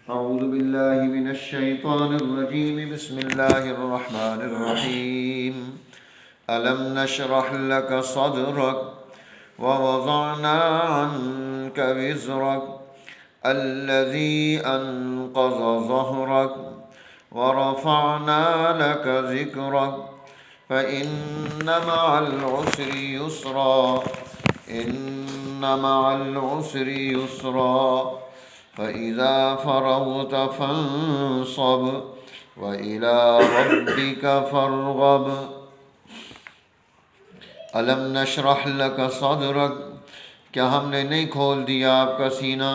أعوذ بالله من الشيطان الرجيم. بسم الله الرحمن الرحيم. ألم نشرح لك صدرك ووضعنا عنك وزرك الذي أنقض ظهرك ورفعنا لك ذكرك فإن مع العسر يسرا إن مع العسر يسرا فإذا فرغت فانصب وإلى ربك فارغب. ألم نشرح لك صدرك، کیا ہم نے نہیں کھول دیا آپ کا سینہ،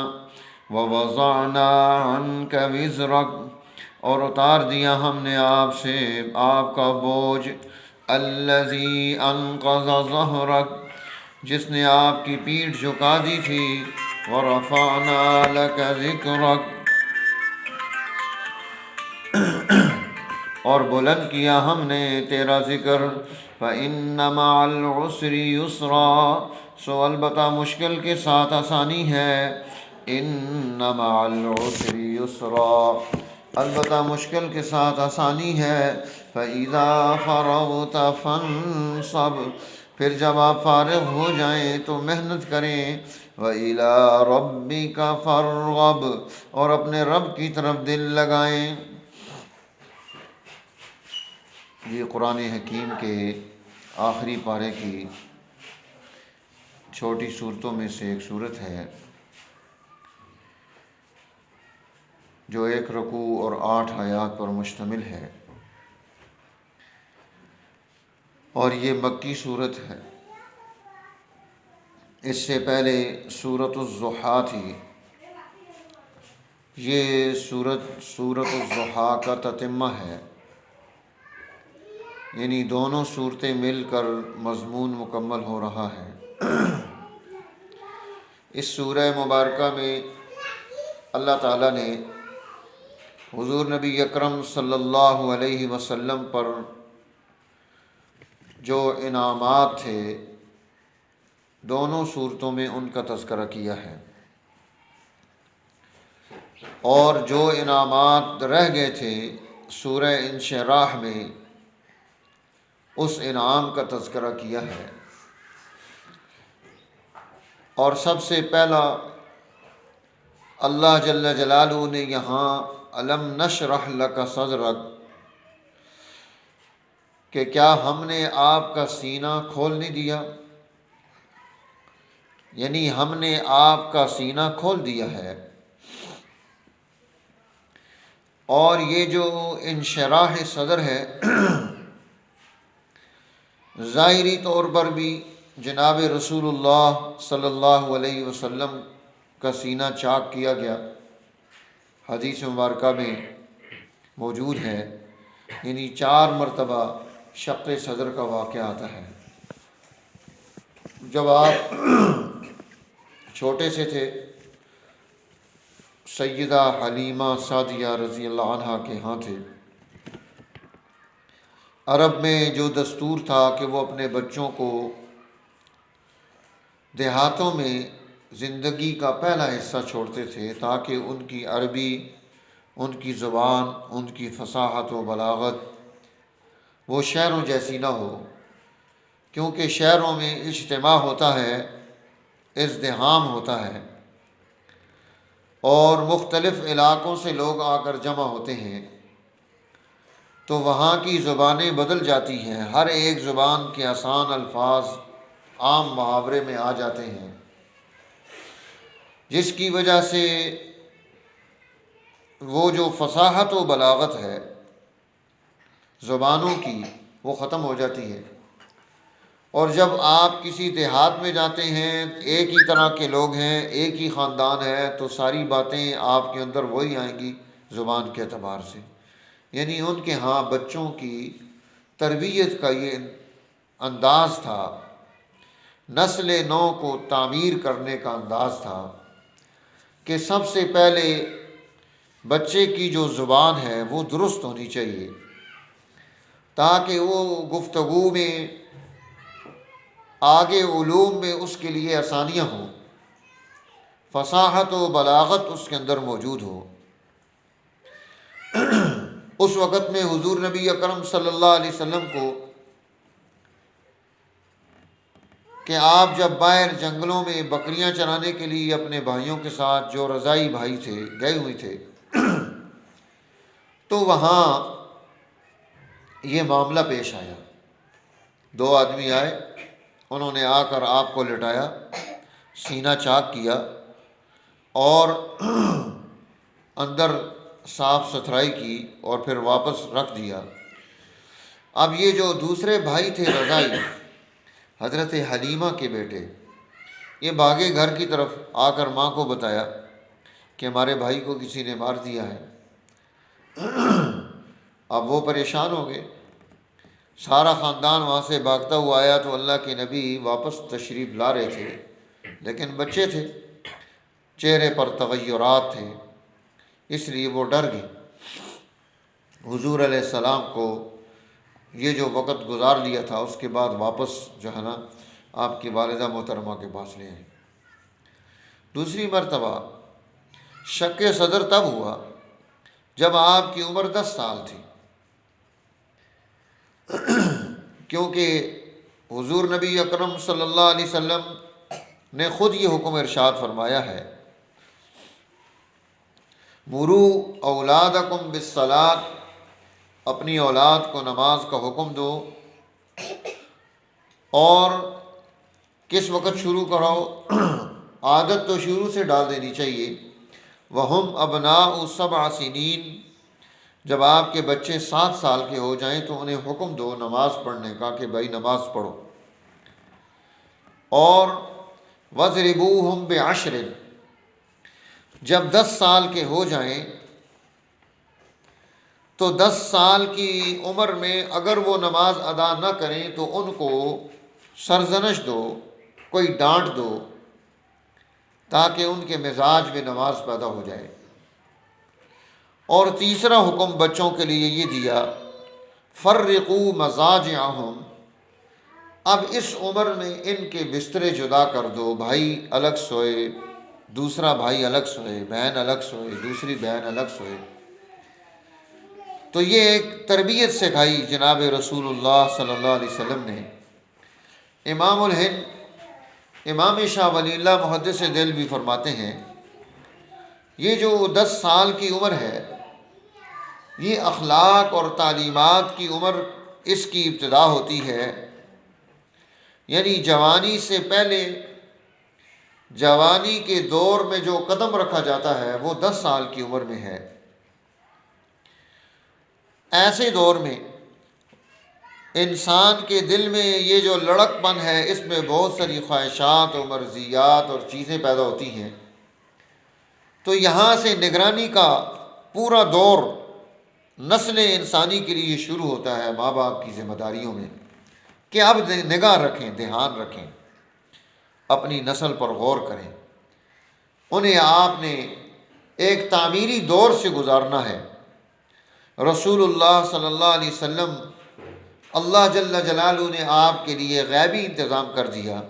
ووضعنا عنك وزرك، اور اتار دیا ہم نے آپ سے آپ کا بوجھ، الذي انقض ظهرك، جس نے آپ کی پیٹھ جھکا دی تھی، ورفعنا لك ذکرک، اور بلند کیا ہم نے تیرا ذکر، فإن مع العسر یسرا، سو البتہ مشکل کے ساتھ آسانی ہے، ان مع العسر یسرا، البتہ مشکل کے ساتھ آسانی ہے، فإذا فرغت فانصب، پھر جب آپ فارغ ہو جائیں تو محنت کریں، وإلى ربك فارغب، اور اپنے رب کی طرف دل لگائیں. یہ قرآن حکیم کے آخری پارے کی چھوٹی صورتوں میں سے ایک صورت ہے، جو 1 رکوع اور 8 آیات پر مشتمل ہے، اور یہ مکی صورت ہے. اس سے پہلے سورۃ الضحیٰ تھی. یہ سورۃ الضحیٰ کا تتمہ ہے، یعنی دونوں صورتیں مل کر مضمون مکمل ہو رہا ہے. اس سورہ مبارکہ میں اللہ تعالیٰ نے حضور نبی اکرم صلی اللہ علیہ وسلم پر جو انعامات تھے دونوں صورتوں میں ان کا تذکرہ کیا ہے، اور جو انعامات رہ گئے تھے سورہ انشراح میں اس انعام کا تذکرہ کیا ہے. اور سب سے پہلا اللہ جل جلالہ نے یہاں الم نشرح لک صدرک، کہ کیا ہم نے آپ کا سینہ کھول نہیں دیا، یعنی ہم نے آپ کا سینہ کھول دیا ہے. اور یہ جو انشراح صدر ہے ظاہری طور پر بھی جناب رسول اللہ صلی اللہ علیہ وسلم کا سینہ چاک کیا گیا، حدیث مبارکہ میں موجود ہے، یعنی 4 مرتبہ شق صدر کا واقعہ آتا ہے. جب آپ چھوٹے سے تھے سیدہ حلیمہ سعدیہ رضی اللہ عنہ کے ہاں تھے. عرب میں جو دستور تھا کہ وہ اپنے بچوں کو دیہاتوں میں زندگی کا پہلا حصہ چھوڑتے تھے تاکہ ان کی عربی، ان کی زبان، ان کی فصاحت و بلاغت وہ شہروں جیسی نہ ہو، کیونکہ شہروں میں اجتماع ہوتا ہے، ازدحام ہوتا ہے، اور مختلف علاقوں سے لوگ آ کر جمع ہوتے ہیں، تو وہاں کی زبانیں بدل جاتی ہیں، ہر ایک زبان کے آسان الفاظ عام محاورے میں آ جاتے ہیں، جس کی وجہ سے وہ جو فصاحت و بلاغت ہے زبانوں کی وہ ختم ہو جاتی ہے. اور جب آپ کسی دیہات میں جاتے ہیں، ایک ہی طرح کے لوگ ہیں، ایک ہی خاندان ہے، تو ساری باتیں آپ کے اندر وہی آئیں گی زبان کے اعتبار سے. یعنی ان کے ہاں بچوں کی تربیت کا یہ انداز تھا، نسل نو کو تعمیر کرنے کا انداز تھا، کہ سب سے پہلے بچے کی جو زبان ہے وہ درست ہونی چاہیے، تاکہ وہ گفتگو میں، آگے علوم میں اس کے لیے آسانیاں ہوں، فصاحت و بلاغت اس کے اندر موجود ہو. اس وقت میں حضور نبی اکرم صلی اللہ علیہ وسلم کو کہ آپ جب باہر جنگلوں میں بکریاں چرانے کے لیے اپنے بھائیوں کے ساتھ جو رضائی بھائی تھے گئے ہوئے تھے، تو وہاں یہ معاملہ پیش آیا۔ دو آدمی آئے، انہوں نے آ کر آپ کو لٹایا، سینہ چاک کیا اور اندر صاف ستھرائی کی اور پھر واپس رکھ دیا۔ اب یہ جو دوسرے بھائی تھے رضائی، حضرت حلیمہ کے بیٹے، یہ بھاگے گھر کی طرف، آ کر ماں کو بتایا کہ ہمارے بھائی کو کسی نے مار دیا ہے۔ اب وہ پریشان ہو گئے، سارا خاندان وہاں سے بھاگتا ہوا آیا تو اللہ کے نبی واپس تشریف لا رہے تھے، لیکن بچے تھے، چہرے پر تغیرات تھے، اس لیے وہ ڈر گئے۔ حضور علیہ السلام کو یہ جو وقت گزار لیا تھا اس کے بعد واپس جو ہے نا آپ کی والدہ محترمہ کے پاس لے آئے۔ دوسری مرتبہ شک صدر تب ہوا جب آپ کی عمر 10 سال تھی، کیونکہ حضور نبی اکرم صلی اللہ علیہ وسلم نے خود یہ حکم ارشاد فرمایا ہے، مرو اولادکم بالصلاۃ، اپنی اولاد کو نماز کا حکم دو، اور کس وقت شروع کرو؟ عادت تو شروع سے ڈال دینی چاہیے۔ وہم ابناء 7 سنین، جب آپ کے بچے 7 سال کے ہو جائیں تو انہیں حکم دو نماز پڑھنے کا کہ بھائی نماز پڑھو۔ اور وَاضْرِبُوهُمْ بِعَشْرٍ، جب 10 سال کے ہو جائیں تو 10 سال کی عمر میں اگر وہ نماز ادا نہ کریں تو ان کو سرزنش دو، کوئی ڈانٹ دو، تاکہ ان کے مزاج میں نماز پیدا ہو جائے۔ اور تیسرا حکم بچوں کے لیے یہ دیا، فرقوا مضاجعہم، اب اس عمر میں ان کے بسترے جدا کر دو، بھائی الگ سوئے، دوسرا بھائی الگ سوئے، بہن الگ سوئے، دوسری بہن الگ سوئے۔ تو یہ ایک تربیت سکھائی جناب رسول اللہ صلی اللہ علیہ وسلم نے۔ امام الہند امام شاہ ولی اللہ محدث دل بھی فرماتے ہیں، یہ جو 10 سال کی عمر ہے یہ اخلاق اور تعلیمات کی عمر، اس کی ابتدا ہوتی ہے، یعنی جوانی سے پہلے، جوانی کے دور میں جو قدم رکھا جاتا ہے وہ 10 سال کی عمر میں ہے۔ ایسے دور میں انسان کے دل میں یہ جو لڑک پن ہے، اس میں بہت ساری خواہشات اور مرضیات اور چیزیں پیدا ہوتی ہیں، تو یہاں سے نگرانی کا پورا دور نسل انسانی کے لیے شروع ہوتا ہے ماں باپ کی ذمہ داریوں میں، کہ اب نگاہ رکھیں، دھیان رکھیں، اپنی نسل پر غور کریں، انہیں آپ نے ایک تعمیری دور سے گزارنا ہے۔ رسول اللہ صلی اللہ علیہ وسلم، اللہ جل جلالہ نے آپ کے لیے غیبی انتظام کر دیا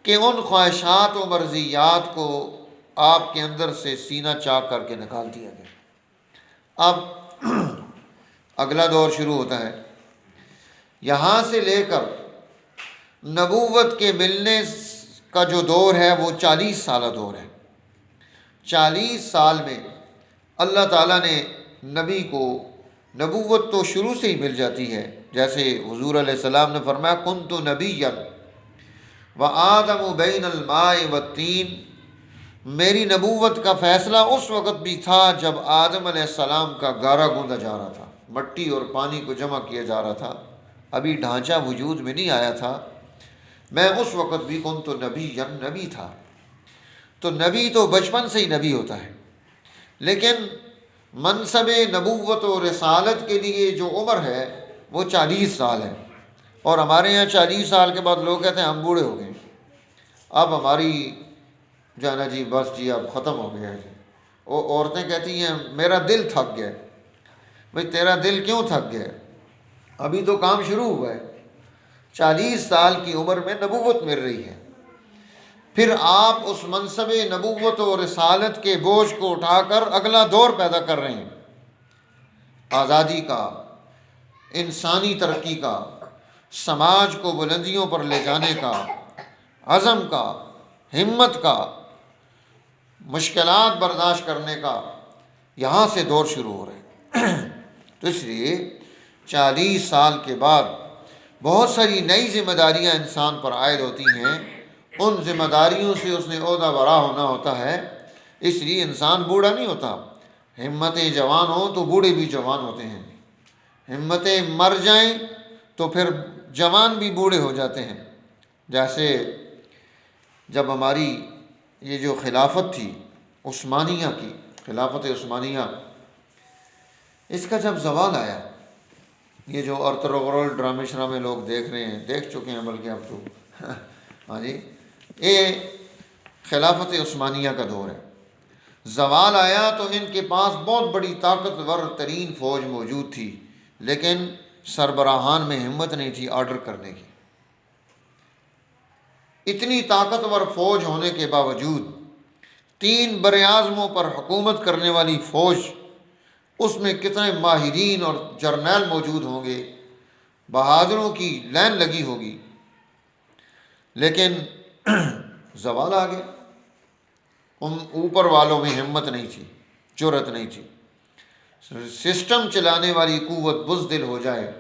کہ ان خواہشات و مرضیات کو آپ کے اندر سے سینہ چاک کر کے نکال دیا گیا۔ اب اگلا دور شروع ہوتا ہے، یہاں سے لے کر نبوت کے ملنے کا جو دور ہے وہ 40 سالہ دور ہے۔ 40 سال میں اللہ تعالیٰ نے نبی کو نبوت تو شروع سے ہی مل جاتی ہے، جیسے حضور علیہ السلام نے فرمایا کنت نبیا وآدم بین الماء والطین، میری نبوت کا فیصلہ اس وقت بھی تھا جب آدم علیہ السلام کا گارا گوندا جا رہا تھا، مٹی اور پانی کو جمع کیا جا رہا تھا، ابھی ڈھانچہ وجود میں نہیں آیا تھا، میں اس وقت بھی کنت نبیا، نبی تھا۔ تو نبی تو بچپن سے ہی نبی ہوتا ہے، لیکن منصب نبوت و رسالت کے لیے جو عمر ہے وہ 40 سال ہے۔ اور ہمارے یہاں 40 سال کے بعد لوگ کہتے ہیں ہم بوڑھے ہو گئے، اب ہماری جو ہے نا جی بس جی اب ختم ہو گیا ہے۔ وہ عورتیں کہتی ہیں میرا دل تھک گیا۔ بھئی تیرا دل کیوں تھک گیا؟ ابھی تو کام شروع ہوا ہے۔ 40 سال کی عمر میں نبوت مل رہی ہے، پھر آپ اس منصب نبوت و رسالت کے بوجھ کو اٹھا کر اگلا دور پیدا کر رہے ہیں۔ آزادی کا، انسانی ترقی کا، سماج کو بلندیوں پر لے جانے کا، عزم کا، ہمت کا، مشکلات برداشت کرنے کا، یہاں سے دور شروع ہو رہا ہے۔ تو اس لیے 40 سال کے بعد بہت ساری نئی ذمہ داریاں انسان پر عائد ہوتی ہیں، ان ذمہ داریوں سے اس نے عہدہ برا ہونا ہوتا ہے۔ اس لیے انسان بوڑھا نہیں ہوتا، ہمتیں جوان ہوں تو بوڑھے بھی جوان ہوتے ہیں، ہمتیں مر جائیں تو پھر جوان بھی بوڑھے ہو جاتے ہیں۔ جیسے جب ہماری یہ جو خلافت تھی عثمانیہ کی، خلافت عثمانیہ، اس کا جب زوال آیا، یہ جو ارطغرل ڈرامے شرامے لوگ دیکھ رہے ہیں، دیکھ چکے ہیں بلکہ اب تو ہاں جی، یہ خلافت عثمانیہ کا دور ہے۔ زوال آیا تو ان کے پاس بہت بڑی طاقتور ترین فوج موجود تھی، لیکن سربراہان میں ہمت نہیں تھی آرڈر کرنے کی۔ اتنی طاقتور فوج ہونے کے باوجود 3 براعظموں پر حکومت کرنے والی فوج، اس میں کتنے ماہرین اور جرنیل موجود ہوں گے، بہادروں کی لائن لگی ہوگی، لیکن زوال آ گیا۔ ان اوپر والوں میں ہمت نہیں تھی، جرأت نہیں تھی۔ سسٹم چلانے والی قوت بزدل ہو جائے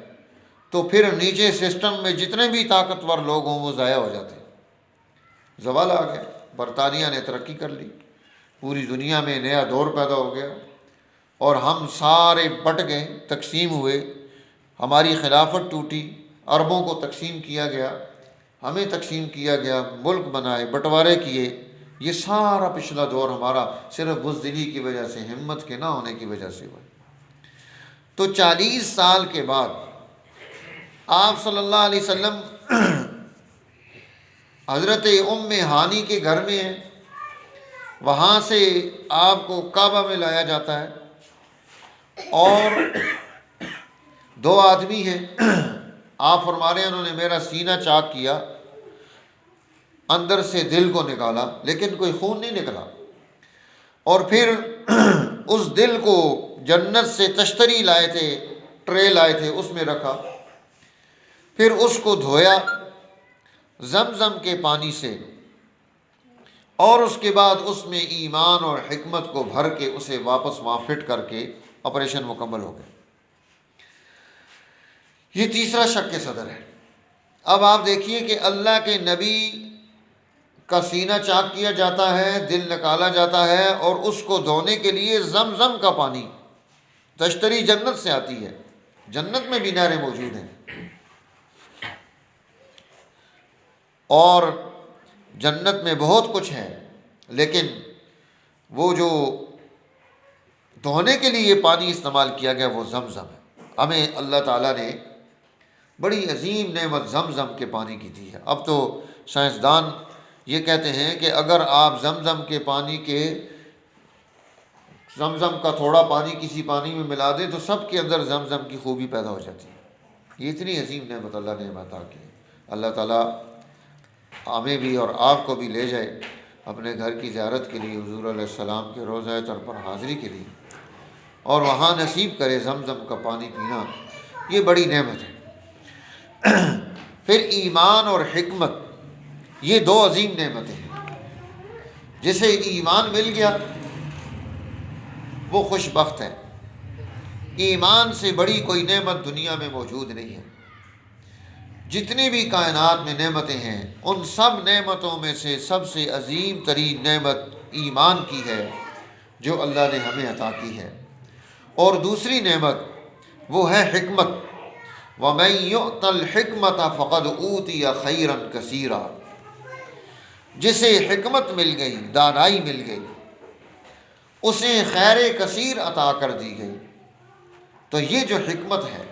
تو پھر نیچے سسٹم میں جتنے بھی طاقتور لوگ ہوں وہ ضائع ہو جاتے۔ زوال آ گیا، برطانیہ نے ترقی کر لی، پوری دنیا میں نیا دور پیدا ہو گیا، اور ہم سارے بٹ گئے، تقسیم ہوئے، ہماری خلافت ٹوٹی، عربوں کو تقسیم کیا گیا، ہمیں تقسیم کیا گیا، ملک بنائے، بٹوارے کیے۔ یہ سارا پچھلا دور ہمارا صرف بزدلی کی وجہ سے، ہمت کے نہ ہونے کی وجہ سے ہوا۔ تو 40 سال کے بعد آپ صلی اللہ علیہ وسلم حضرت ام ہانی کے گھر میں ہیں، وہاں سے آپ کو کعبہ میں لایا جاتا ہے، اور 2 آدمی ہیں، آپ فرما رہے ہیں انہوں نے میرا سینہ چاک کیا، اندر سے دل کو نکالا، لیکن کوئی خون نہیں نکلا، اور پھر اس دل کو جنت سے تشتری لائے تھے، ٹرے لائے تھے، اس میں رکھا، پھر اس کو دھویا زمزم کے پانی سے، اور اس کے بعد اس میں ایمان اور حکمت کو بھر کے اسے واپس وہاں فٹ کر کے آپریشن مکمل ہو گیا۔ یہ تیسرا شق صدر ہے۔ اب آپ دیکھیے کہ اللہ کے نبی کا سینہ چاک کیا جاتا ہے، دل نکالا جاتا ہے، اور اس کو دھونے کے لیے زمزم کا پانی، تشتری جنت سے آتی ہے، جنت میں بھی نہریں موجود ہیں، اور جنت میں بہت کچھ ہے، لیکن وہ جو دھونے کے لیے پانی استعمال کیا گیا وہ زمزم ہے۔ ہمیں اللہ تعالیٰ نے بڑی عظیم نعمت زمزم کے پانی کی دی ہے۔ اب تو سائنسدان یہ کہتے ہیں کہ اگر آپ زمزم کے پانی کے زمزم کا تھوڑا پانی کسی پانی میں ملا دیں تو سب کے اندر زمزم کی خوبی پیدا ہو جاتی ہے۔ یہ اتنی عظیم نعمت اللہ نے عطا کی ہے۔ اللہ تعالیٰ ہمیں بھی اور آپ کو بھی لے جائے اپنے گھر کی زیارت کے لیے، حضور علیہ السلام کے روضہ طاہر پر حاضری کے لیے، اور وہاں نصیب کرے زمزم کا پانی پینا۔ یہ بڑی نعمت ہے۔ پھر ایمان اور حکمت، یہ 2 عظیم نعمتیں ہیں۔ جسے ایمان مل گیا وہ خوش بخت ہے۔ ایمان سے بڑی کوئی نعمت دنیا میں موجود نہیں ہے۔ جتنی بھی کائنات میں نعمتیں ہیں، ان سب نعمتوں میں سے سب سے عظیم ترین نعمت ایمان کی ہے جو اللہ نے ہمیں عطا کی ہے۔ اور دوسری نعمت وہ ہے حکمت۔ وَمَن يُؤْتَ الْحِكْمَةَ فَقَدْ أُوتِيَ خَيْرًا كَثِيرًا۔ جسے حکمت مل گئی، دانائی مل گئی، اسے خیر کثیر عطا کر دی گئی۔ تو یہ جو حکمت ہے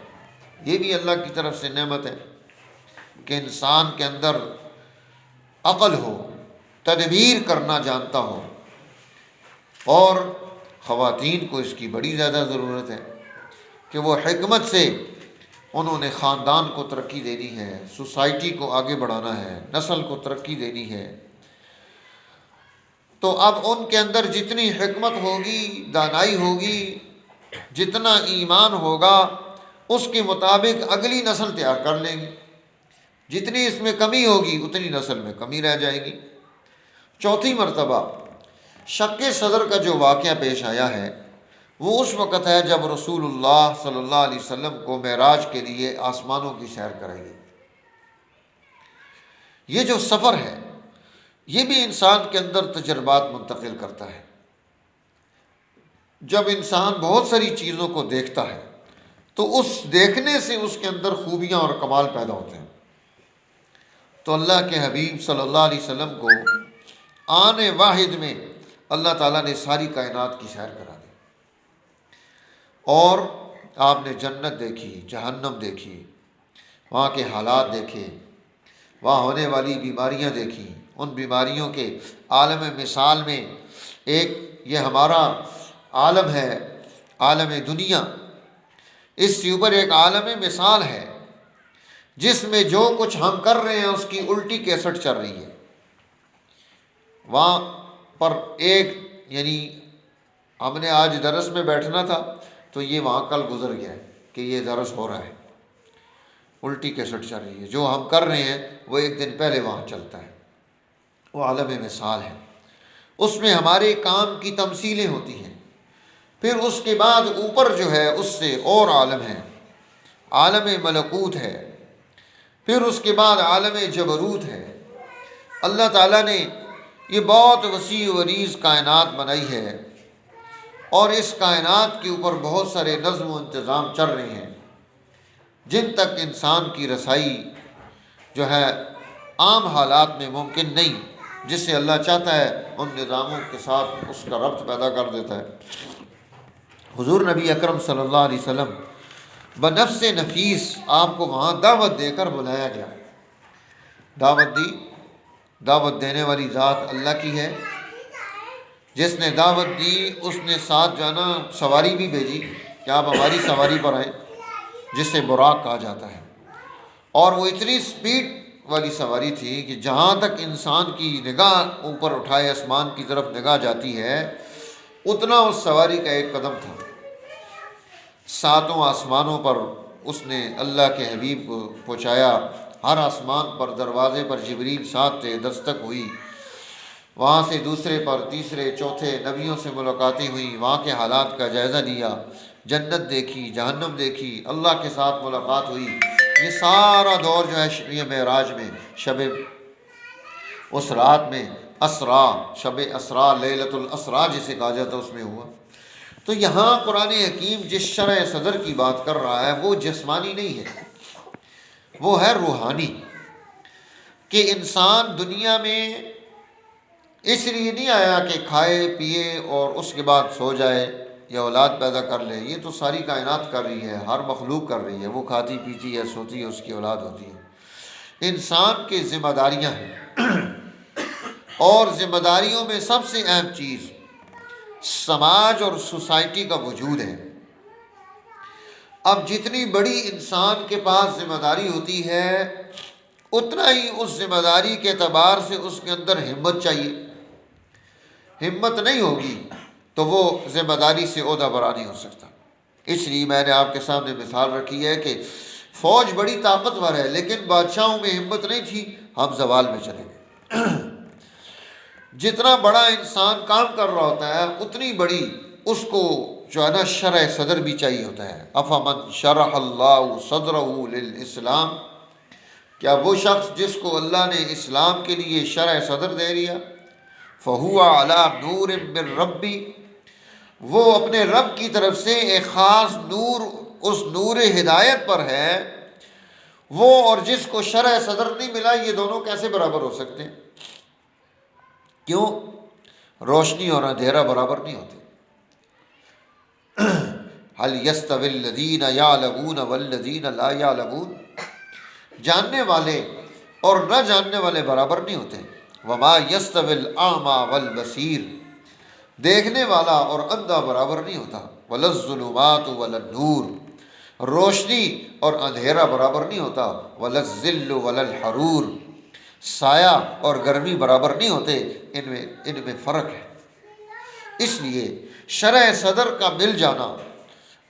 یہ بھی اللہ کی طرف سے نعمت ہے کہ انسان کے اندر عقل ہو، تدبیر کرنا جانتا ہو، اور خواتین کو اس کی بڑی زیادہ ضرورت ہے کہ وہ حکمت سے انہوں نے خاندان کو ترقی دینی ہے، سوسائٹی کو آگے بڑھانا ہے، نسل کو ترقی دینی ہے۔ تو اب ان کے اندر جتنی حکمت ہوگی، دانائی ہوگی، جتنا ایمان ہوگا اس کے مطابق اگلی نسل تیار کر لیں گی، جتنی اس میں کمی ہوگی اتنی نسل میں کمی رہ جائے گی۔ چوتھی مرتبہ شق صدر کا جو واقعہ پیش آیا ہے وہ اس وقت ہے جب رسول اللہ صلی اللہ علیہ وسلم کو معراج کے لیے آسمانوں کی سیر کرائی گئی۔ یہ جو سفر ہے یہ بھی انسان کے اندر تجربات منتقل کرتا ہے۔ جب انسان بہت ساری چیزوں کو دیکھتا ہے تو اس دیکھنے سے اس کے اندر خوبیاں اور کمال پیدا ہوتے ہیں۔ تو اللہ کے حبیب صلی اللہ علیہ وسلم کو آن واحد میں اللہ تعالیٰ نے ساری کائنات کی سیر کرا دی، اور آپ نے جنت دیکھی، جہنم دیکھی، وہاں کے حالات دیکھے، وہاں ہونے والی بیماریاں دیکھی۔ ان بیماریوں کے عالم مثال میں ایک یہ ہمارا عالم ہے، عالم دنیا، اس کے اوپر ایک عالم مثال ہے جس میں جو کچھ ہم کر رہے ہیں اس کی الٹی کیسٹ چل رہی ہے۔ وہاں پر ایک یعنی ہم نے آج درس میں بیٹھنا تھا تو یہ وہاں کل گزر گیا ہے کہ یہ درس ہو رہا ہے، الٹی کیسٹ چل رہی ہے۔ جو ہم کر رہے ہیں وہ ایک دن پہلے وہاں چلتا ہے، وہ عالم مثال ہے۔ اس میں ہمارے کام کی تمثیلیں ہوتی ہیں۔ پھر اس کے بعد اوپر جو ہے اس سے اور عالم ہے، عالم ملکوت ہے۔ پھر اس کے بعد عالم جبروت ہے۔ اللہ تعالیٰ نے یہ بہت وسیع و عریض کائنات بنائی ہے، اور اس کائنات کے اوپر بہت سارے نظم و انتظام چل رہے ہیں جن تک انسان کی رسائی جو ہے عام حالات میں ممکن نہیں، جس سے اللہ چاہتا ہے ان نظاموں کے ساتھ اس کا ربط پیدا کر دیتا ہے۔ حضور نبی اکرم صلی اللہ علیہ وسلم بنفس نفیس آپ کو وہاں دعوت دے کر بلایا گیا۔ دعوت دی، دعوت دینے والی ذات اللہ کی ہے۔ جس نے دعوت دی اس نے ساتھ جو ہے نا سواری بھی بھیجی کہ آپ ہماری سواری پر آئیں، جس سے براق کہا جاتا ہے۔ اور وہ اتنی سپیڈ والی سواری تھی کہ جہاں تک انسان کی نگاہ اوپر اٹھائے آسمان کی طرف نگاہ جاتی ہے اتنا اس سواری کا ایک قدم تھا۔ ساتوں آسمانوں پر اس نے اللہ کے حبیب کو پہنچایا۔ ہر آسمان پر دروازے پر جبریل ساتھ تھے، دستک ہوئی، وہاں سے دوسرے پر، تیسرے، چوتھے نبیوں سے ملاقاتیں ہوئیں، وہاں کے حالات کا جائزہ لیا، جنت دیکھی، جہنم دیکھی، اللہ کے ساتھ ملاقات ہوئی۔ یہ سارا دور جو ہے یہ معراج میں، شب اس رات میں اسرا، شب اسرا، لیلۃ الاسرا جسے کہا جاتا ہے، اس میں ہوا۔ تو یہاں قرآن حکیم جس شرح صدر کی بات کر رہا ہے وہ جسمانی نہیں ہے، وہ ہے روحانی، کہ انسان دنیا میں اس لیے نہیں آیا کہ کھائے پیے اور اس کے بعد سو جائے یا اولاد پیدا کر لے۔ یہ تو ساری کائنات کر رہی ہے، ہر مخلوق کر رہی ہے، وہ کھاتی پیتی ہے، سوتی ہے، اس کی اولاد ہوتی ہے۔ انسان کی ذمہ داریاں ہیں، اور ذمہ داریوں میں سب سے اہم چیز سماج اور سوسائٹی کا وجود ہے۔ اب جتنی بڑی انسان کے پاس ذمہ داری ہوتی ہے اتنا ہی اس ذمہ داری کے اعتبار سے اس کے اندر ہمت چاہیے۔ ہمت نہیں ہوگی تو وہ ذمہ داری سے عہدہ برا نہیں ہو سکتا۔ اس لیے میں نے آپ کے سامنے مثال رکھی ہے کہ فوج بڑی طاقتور ہے لیکن بادشاہوں میں ہمت نہیں تھی، ہم زوال میں چلے گئے۔ جتنا بڑا انسان کام کر رہا ہوتا ہے اتنی بڑی اس کو جو ہے نا شرح صدر بھی چاہیے ہوتا ہے۔ افمن شرح اللہ صدرہ للاسلام، کیا وہ شخص جس کو اللہ نے اسلام کے لیے شرح صدر دے دیا، فہو علی نور من ربی، وہ اپنے رب کی طرف سے ایک خاص نور، اس نور ہدایت پر ہے وہ، اور جس کو شرح صدر نہیں ملا، یہ دونوں کیسے برابر ہو سکتے ہیں؟ کیوں؟ روشنی اور اندھیرا برابر نہیں ہوتے۔ هل يستوي الذين يعلمون والذين لا يعلمون، جاننے والے اور نہ جاننے والے برابر نہیں ہوتے۔ وما يستوي الاعمى والبصير، دیکھنے والا اور اندھا برابر نہیں ہوتا۔ ولا الظلمات ولا النور، روشنی اور اندھیرا برابر نہیں ہوتا۔ ولا الظل ولا الحرور، سایہ اور گرمی برابر نہیں ہوتے، ان میں فرق ہے۔ اس لیے شرح صدر کا مل جانا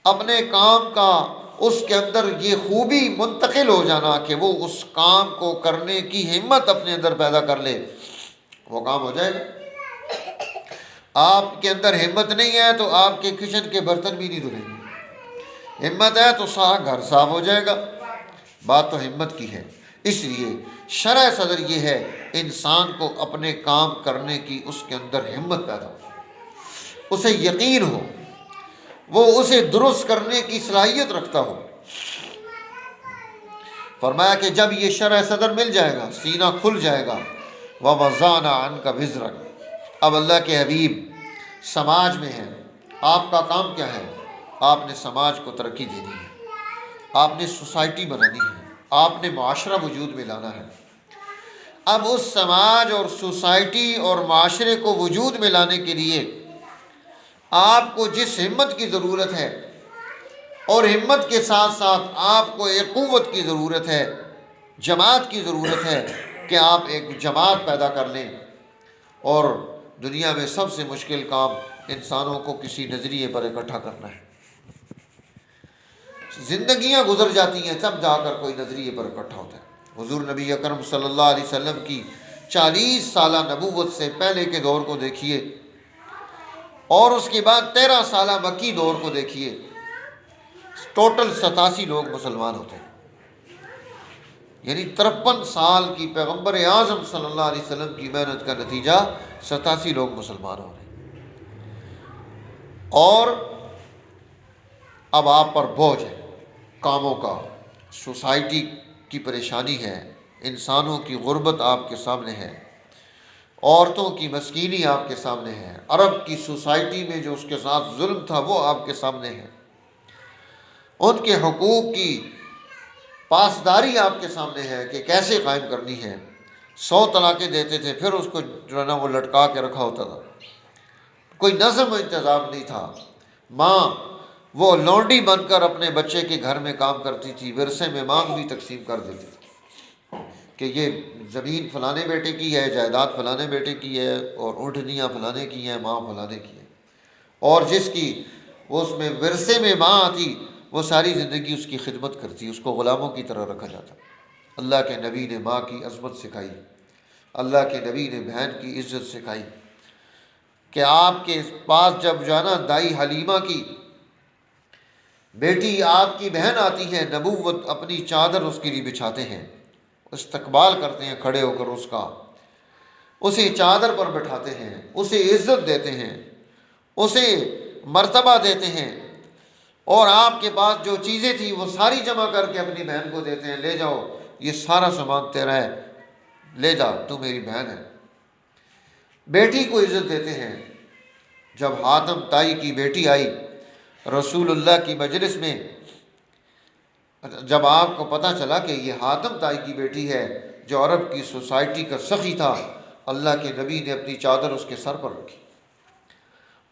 اپنے کام کا اس کے اندر یہ خوبی منتقل ہو جانا کہ وہ اس کام کو کرنے کی ہمت اپنے اندر پیدا کر لے، وہ کام ہو جائے گا۔ آپ کے اندر ہمت نہیں ہے تو آپ کے کچن کے برتن بھی نہیں دھلیں گے، ہمت ہے تو سارا گھر صاف ہو جائے گا۔ بات تو ہمت کی ہے۔ اس لیے شرح صدر یہ ہے انسان کو اپنے کام کرنے کی اس کے اندر ہمت پیدا ہو، اسے یقین ہو، وہ اسے درست کرنے کی صلاحیت رکھتا ہو۔ فرمایا کہ جب یہ شرح صدر مل جائے گا، سینہ کھل جائے گا، وَوَضَعْنَا عَنْكَ وِزْرَكَ، اب اللہ کے حبیب سماج میں ہیں، آپ کا کام کیا ہے؟ آپ نے سماج کو ترقی دینی ہے، آپ نے سوسائٹی بنانی ہے، آپ نے معاشرہ وجود میں لانا ہے۔ اب اس سماج اور سوسائٹی اور معاشرے کو وجود میں لانے کے لیے آپ کو جس ہمت کی ضرورت ہے، اور ہمت کے ساتھ ساتھ آپ کو ایک قوت کی ضرورت ہے، جماعت کی ضرورت ہے کہ آپ ایک جماعت پیدا کر لیں۔ اور دنیا میں سب سے مشکل کام انسانوں کو کسی نظریے پر اکٹھا کرنا ہے۔ زندگیاں گزر جاتی ہیں تب جا کر کوئی نظریے پر اکٹھا ہوتا ہے۔ حضور نبی اکرم صلی اللہ علیہ وسلم کی 40 سالہ نبوت سے پہلے کے دور کو دیکھیے، اور اس کے بعد 13 سالہ مکی دور کو دیکھیے، ٹوٹل 87 لوگ مسلمان ہوتے ہیں۔ یعنی 53 سال کی پیغمبر اعظم صلی اللہ علیہ وسلم کی محنت کا نتیجہ 87 لوگ مسلمان ہو رہے ہیں۔ اور اب آپ پر بوجھ ہے کاموں کا، سوسائٹی کی پریشانی ہے، انسانوں کی غربت آپ کے سامنے ہے، عورتوں کی مسکینی آپ کے سامنے ہے، عرب کی سوسائٹی میں جو اس کے ساتھ ظلم تھا وہ آپ کے سامنے ہے، ان کے حقوق کی پاسداری آپ کے سامنے ہے کہ کیسے قائم کرنی ہے۔ 100 طلاقیں دیتے تھے، پھر اس کو جو ہے نا وہ لٹکا کے رکھا ہوتا تھا، کوئی نظم و انتظام نہیں تھا۔ ماں وہ لونڈی بن کر اپنے بچے کے گھر میں کام کرتی تھی، ورثے میں مانگ بھی تقسیم کر دیتی تھی کہ یہ زمین فلانے بیٹے کی ہے، جائیداد فلانے بیٹے کی ہے، اور اونٹنیاں فلانے کی ہیں، ماں فلانے کی ہے۔ اور جس کی وہ اس میں ورثے میں ماں آتی، وہ ساری زندگی اس کی خدمت کرتی، اس کو غلاموں کی طرح رکھا جاتا۔ اللہ کے نبی نے ماں کی عظمت سکھائی، اللہ کے نبی نے بہن کی عزت سکھائی کہ آپ کے پاس جب جو ہے نا دائی حلیمہ کی بیٹی آپ کی بہن آتی ہے، نبوت اپنی چادر اس کے لیے بچھاتے ہیں، استقبال کرتے ہیں کھڑے ہو کر، اس کا اسے چادر پر بٹھاتے ہیں، اسے عزت دیتے ہیں، اسے مرتبہ دیتے ہیں، اور آپ کے پاس جو چیزیں تھیں وہ ساری جمع کر کے اپنی بہن کو دیتے ہیں، لے جاؤ یہ سارا سامان تیرا ہے، لے جا، تو میری بہن ہے۔ بیٹی کو عزت دیتے ہیں۔ جب حاتم تائی کی بیٹی آئی رسول اللہ کی مجلس میں، جب آپ کو پتہ چلا کہ یہ حاتم تائی کی بیٹی ہے جو عرب کی سوسائٹی کا سخی تھا، اللہ کے نبی نے اپنی چادر اس کے سر پر رکھی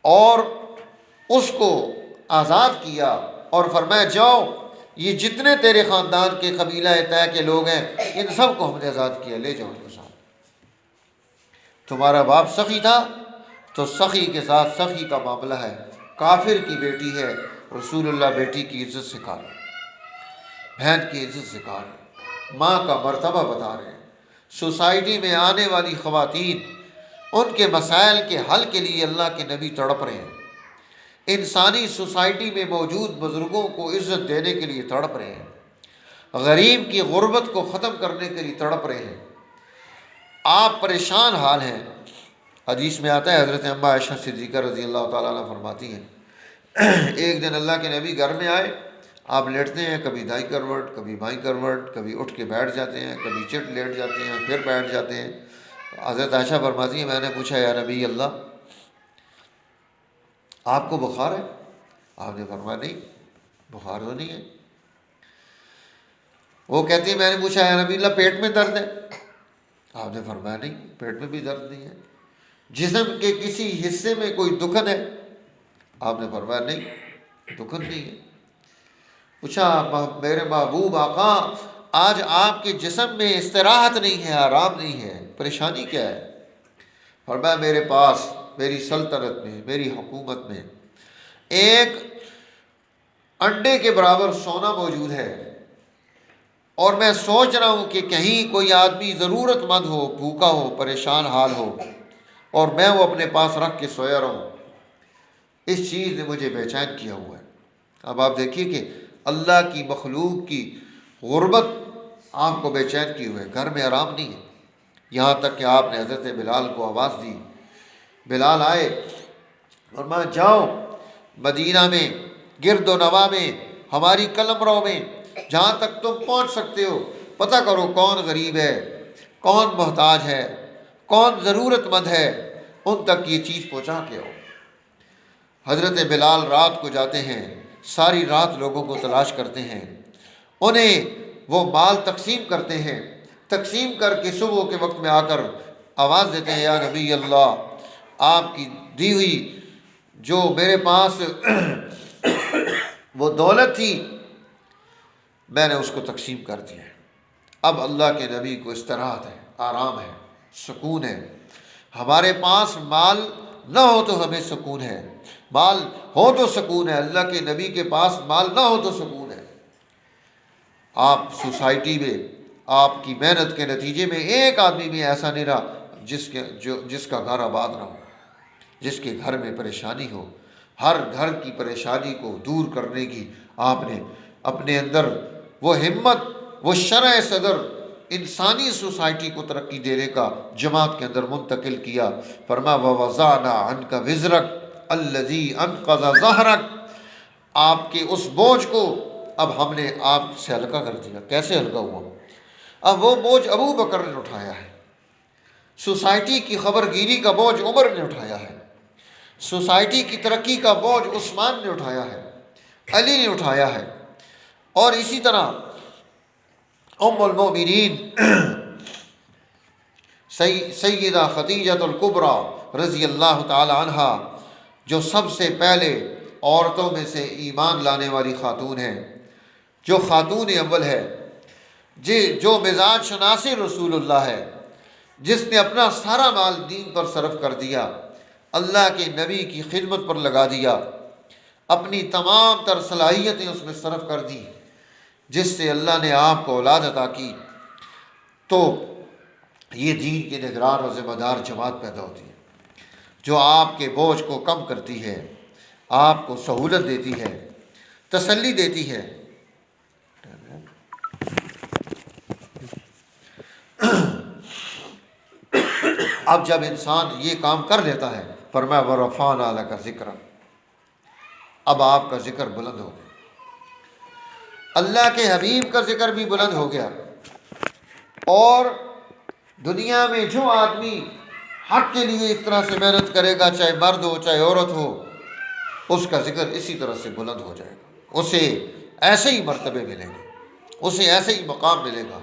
اور اس کو آزاد کیا، اور فرمایا جاؤ یہ جتنے تیرے خاندان کے قبیلہ طے کے لوگ ہیں ان سب کو ہم نے آزاد کیا، لے جاؤ ان کے ساتھ۔ تمہارا باپ سخی تھا تو سخی کے ساتھ سخی کا معاملہ ہے، کافر کی بیٹی ہے، رسول اللہ بیٹی کی عزت سکھا رہے ہیں، بہن کی عزت سکھا رہے ہیں، ماں کا مرتبہ بتا رہے ہیں۔ سوسائٹی میں آنے والی خواتین، ان کے مسائل کے حل کے لیے اللہ کے نبی تڑپ رہے ہیں، انسانی سوسائٹی میں موجود بزرگوں کو عزت دینے کے لیے تڑپ رہے ہیں، غریب کی غربت کو ختم کرنے کے لیے تڑپ رہے ہیں۔ آپ پریشان حال ہیں۔ حدیث میں آتا ہے، حضرت اماں عائشہ صدیقہ رضی اللہ تعالیٰ عنہ فرماتی ہیں، ایک دن اللہ کے نبی گھر میں آئے، آپ لیٹتے ہیں، کبھی دائیں کروٹ، کبھی بائیں کروٹ، کبھی اٹھ کے بیٹھ جاتے ہیں، کبھی چٹ لیٹ جاتے ہیں، پھر بیٹھ جاتے ہیں۔ حضرت عائشہ فرماتی ہیں، میں نے پوچھا یا نبی اللہ آپ کو بخار ہے؟ آپ نے فرمایا نہیں، بخار تو نہیں ہے۔ وہ کہتی ہے، میں نے پوچھا یا نبی اللہ پیٹ میں درد ہے؟ آپ نے فرمایا نہیں، پیٹ میں بھی درد نہیں ہے۔ جسم کے کسی حصے میں کوئی دکھن ہے؟ آپ نے فرمایا نہیں، دکھن نہیں ہے۔ پوچھا میرے محبوب آقا آج آپ کے جسم میں استراحت نہیں ہے، آرام نہیں ہے، پریشانی کیا ہے؟ فرمایا میرے پاس، میری سلطنت میں، میری حکومت میں ایک انڈے کے برابر سونا موجود ہے، اور میں سوچ رہا ہوں کہ کہیں کوئی آدمی ضرورت مند ہو، بھوکا ہو، پریشان حال ہو، اور میں وہ اپنے پاس رکھ کے سویا رہوں۔ اس چیز نے مجھے بے چین کیا ہوا ہے۔ اب آپ دیکھیے کہ اللہ کی مخلوق کی غربت آپ کو بے چین کی ہوئے، گھر میں آرام نہیں ہے، یہاں تک کہ آپ نے حضرت بلال کو آواز دی۔ بلال آئے، فرمایا جاؤ مدینہ میں گرد و نواح میں، ہماری قلمرو میں، جہاں تک تم پہنچ سکتے ہو پتہ کرو کون غریب ہے، کون محتاج ہے، کون ضرورت مند ہے، ان تک یہ چیز پہنچا کے آؤ۔ حضرت بلال رات کو جاتے ہیں، ساری رات لوگوں کو تلاش کرتے ہیں، انہیں وہ مال تقسیم کرتے ہیں، تقسیم کر کے صبح کے وقت میں آ کر آواز دیتے ہیں، یا نبی اللہ، آپ کی دی ہوئی جو میرے پاس وہ دولت تھی میں نے اس کو تقسیم کر دیا ہے۔ اب اللہ کے نبی کو استراحت ہے، آرام ہے، سکون ہے۔ ہمارے پاس مال نہ ہو تو ہمیں سکون ہے، مال ہو تو سکون ہے، اللہ کے نبی کے پاس مال نہ ہو تو سکون ہے۔ آپ سوسائٹی میں آپ کی محنت کے نتیجے میں ایک آدمی بھی ایسا نہیں رہا جس کا گھر آباد نہ ہو، جس کے گھر میں پریشانی ہو۔ ہر گھر کی پریشانی کو دور کرنے کی آپ نے اپنے اندر وہ ہمت، وہ شرح صدر انسانی سوسائٹی کو ترقی دینے کا جماعت کے اندر منتقل کیا۔ فرمایا وَوَضَعْنَا عَنْكَ وِزْرَكَ الَّذِي أَنقَضَ ظَهْرَكَ، آپ کے اس بوجھ کو اب ہم نے آپ سے ہلکا کر دیا۔ کیسے ہلکا ہوا؟ اب وہ بوجھ ابو بکر نے اٹھایا ہے، سوسائٹی کی خبر گیری کا بوجھ عمر نے اٹھایا ہے، سوسائٹی کی ترقی کا بوجھ عثمان نے اٹھایا ہے، علی نے اٹھایا ہے، اور اسی طرح ام المؤمنین سیدہ خدیجہ الکبریٰ رضی اللہ تعالی عنہا، جو سب سے پہلے عورتوں میں سے ایمان لانے والی خاتون ہے، جو خاتون اول ہے، جو مزاج شناس رسول اللہ ہے، جس نے اپنا سارا مال دین پر صرف کر دیا، اللہ کے نبی کی خدمت پر لگا دیا، اپنی تمام تر صلاحیتیں اس میں صرف کر دی، جس سے اللہ نے آپ کو اولاد عطا کی، تو یہ دین کے نگران اور ذمہ دار جماعت پیدا ہوتی ہے، جو آپ کے بوجھ کو کم کرتی ہے، آپ کو سہولت دیتی ہے، تسلی دیتی ہے۔ اب جب انسان یہ کام کر لیتا ہے، فرمایا وَرَفَعْنَا لَكَ ذِكْرًا، اب آپ کا ذکر بلند ہو گیا، اللہ کے حبیب کا ذکر بھی بلند ہو گیا، اور دنیا میں جو آدمی حق کے لیے اس طرح سے محنت کرے گا، چاہے مرد ہو چاہے عورت ہو، اس کا ذکر اسی طرح سے بلند ہو جائے گا، اسے ایسے ہی مرتبے ملیں گے، اسے ایسے ہی مقام ملے گا۔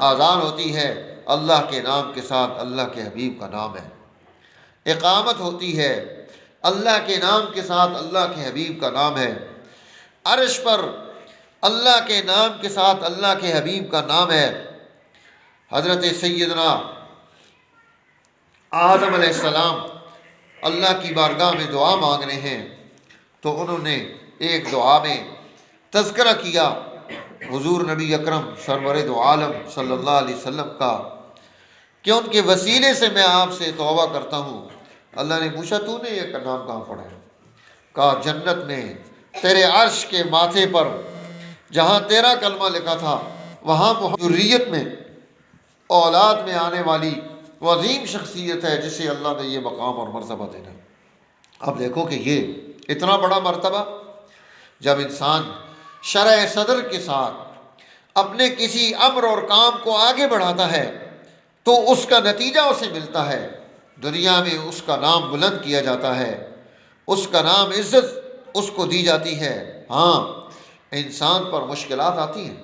آذان ہوتی ہے، اللہ کے نام کے ساتھ اللہ کے حبیب کا نام ہے، اقامت ہوتی ہے، اللہ کے نام کے ساتھ اللہ کے حبیب کا نام ہے، عرش پر اللہ کے نام کے ساتھ اللہ کے حبیب کا نام ہے۔ حضرت سیدنا آدم علیہ السلام اللہ کی بارگاہ میں دعا مانگ رہے ہیں، تو انہوں نے ایک دعا میں تذکرہ کیا حضور نبی اکرم سرور دو عالم صلی اللہ علیہ وسلم کا، کہ ان کے وسیلے سے میں آپ سے توبہ کرتا ہوں۔ اللہ نے پوچھا تو نے یہ نام کہاں پڑھا ہے؟ کہا جنت میں تیرے عرش کے ماتھے پر جہاں تیرا کلمہ لکھا تھا، وہاں ذریت میں اولاد میں آنے والی وہ عظیم شخصیت ہے جسے اللہ نے یہ مقام اور مرتبہ دینا۔ اب دیکھو کہ یہ اتنا بڑا مرتبہ، جب انسان شرح صدر کے ساتھ اپنے کسی امر اور کام کو آگے بڑھاتا ہے تو اس کا نتیجہ اسے ملتا ہے، دنیا میں اس کا نام بلند کیا جاتا ہے، اس کا نام عزت اس کو دی جاتی ہے۔ ہاں، انسان پر مشکلات آتی ہیں،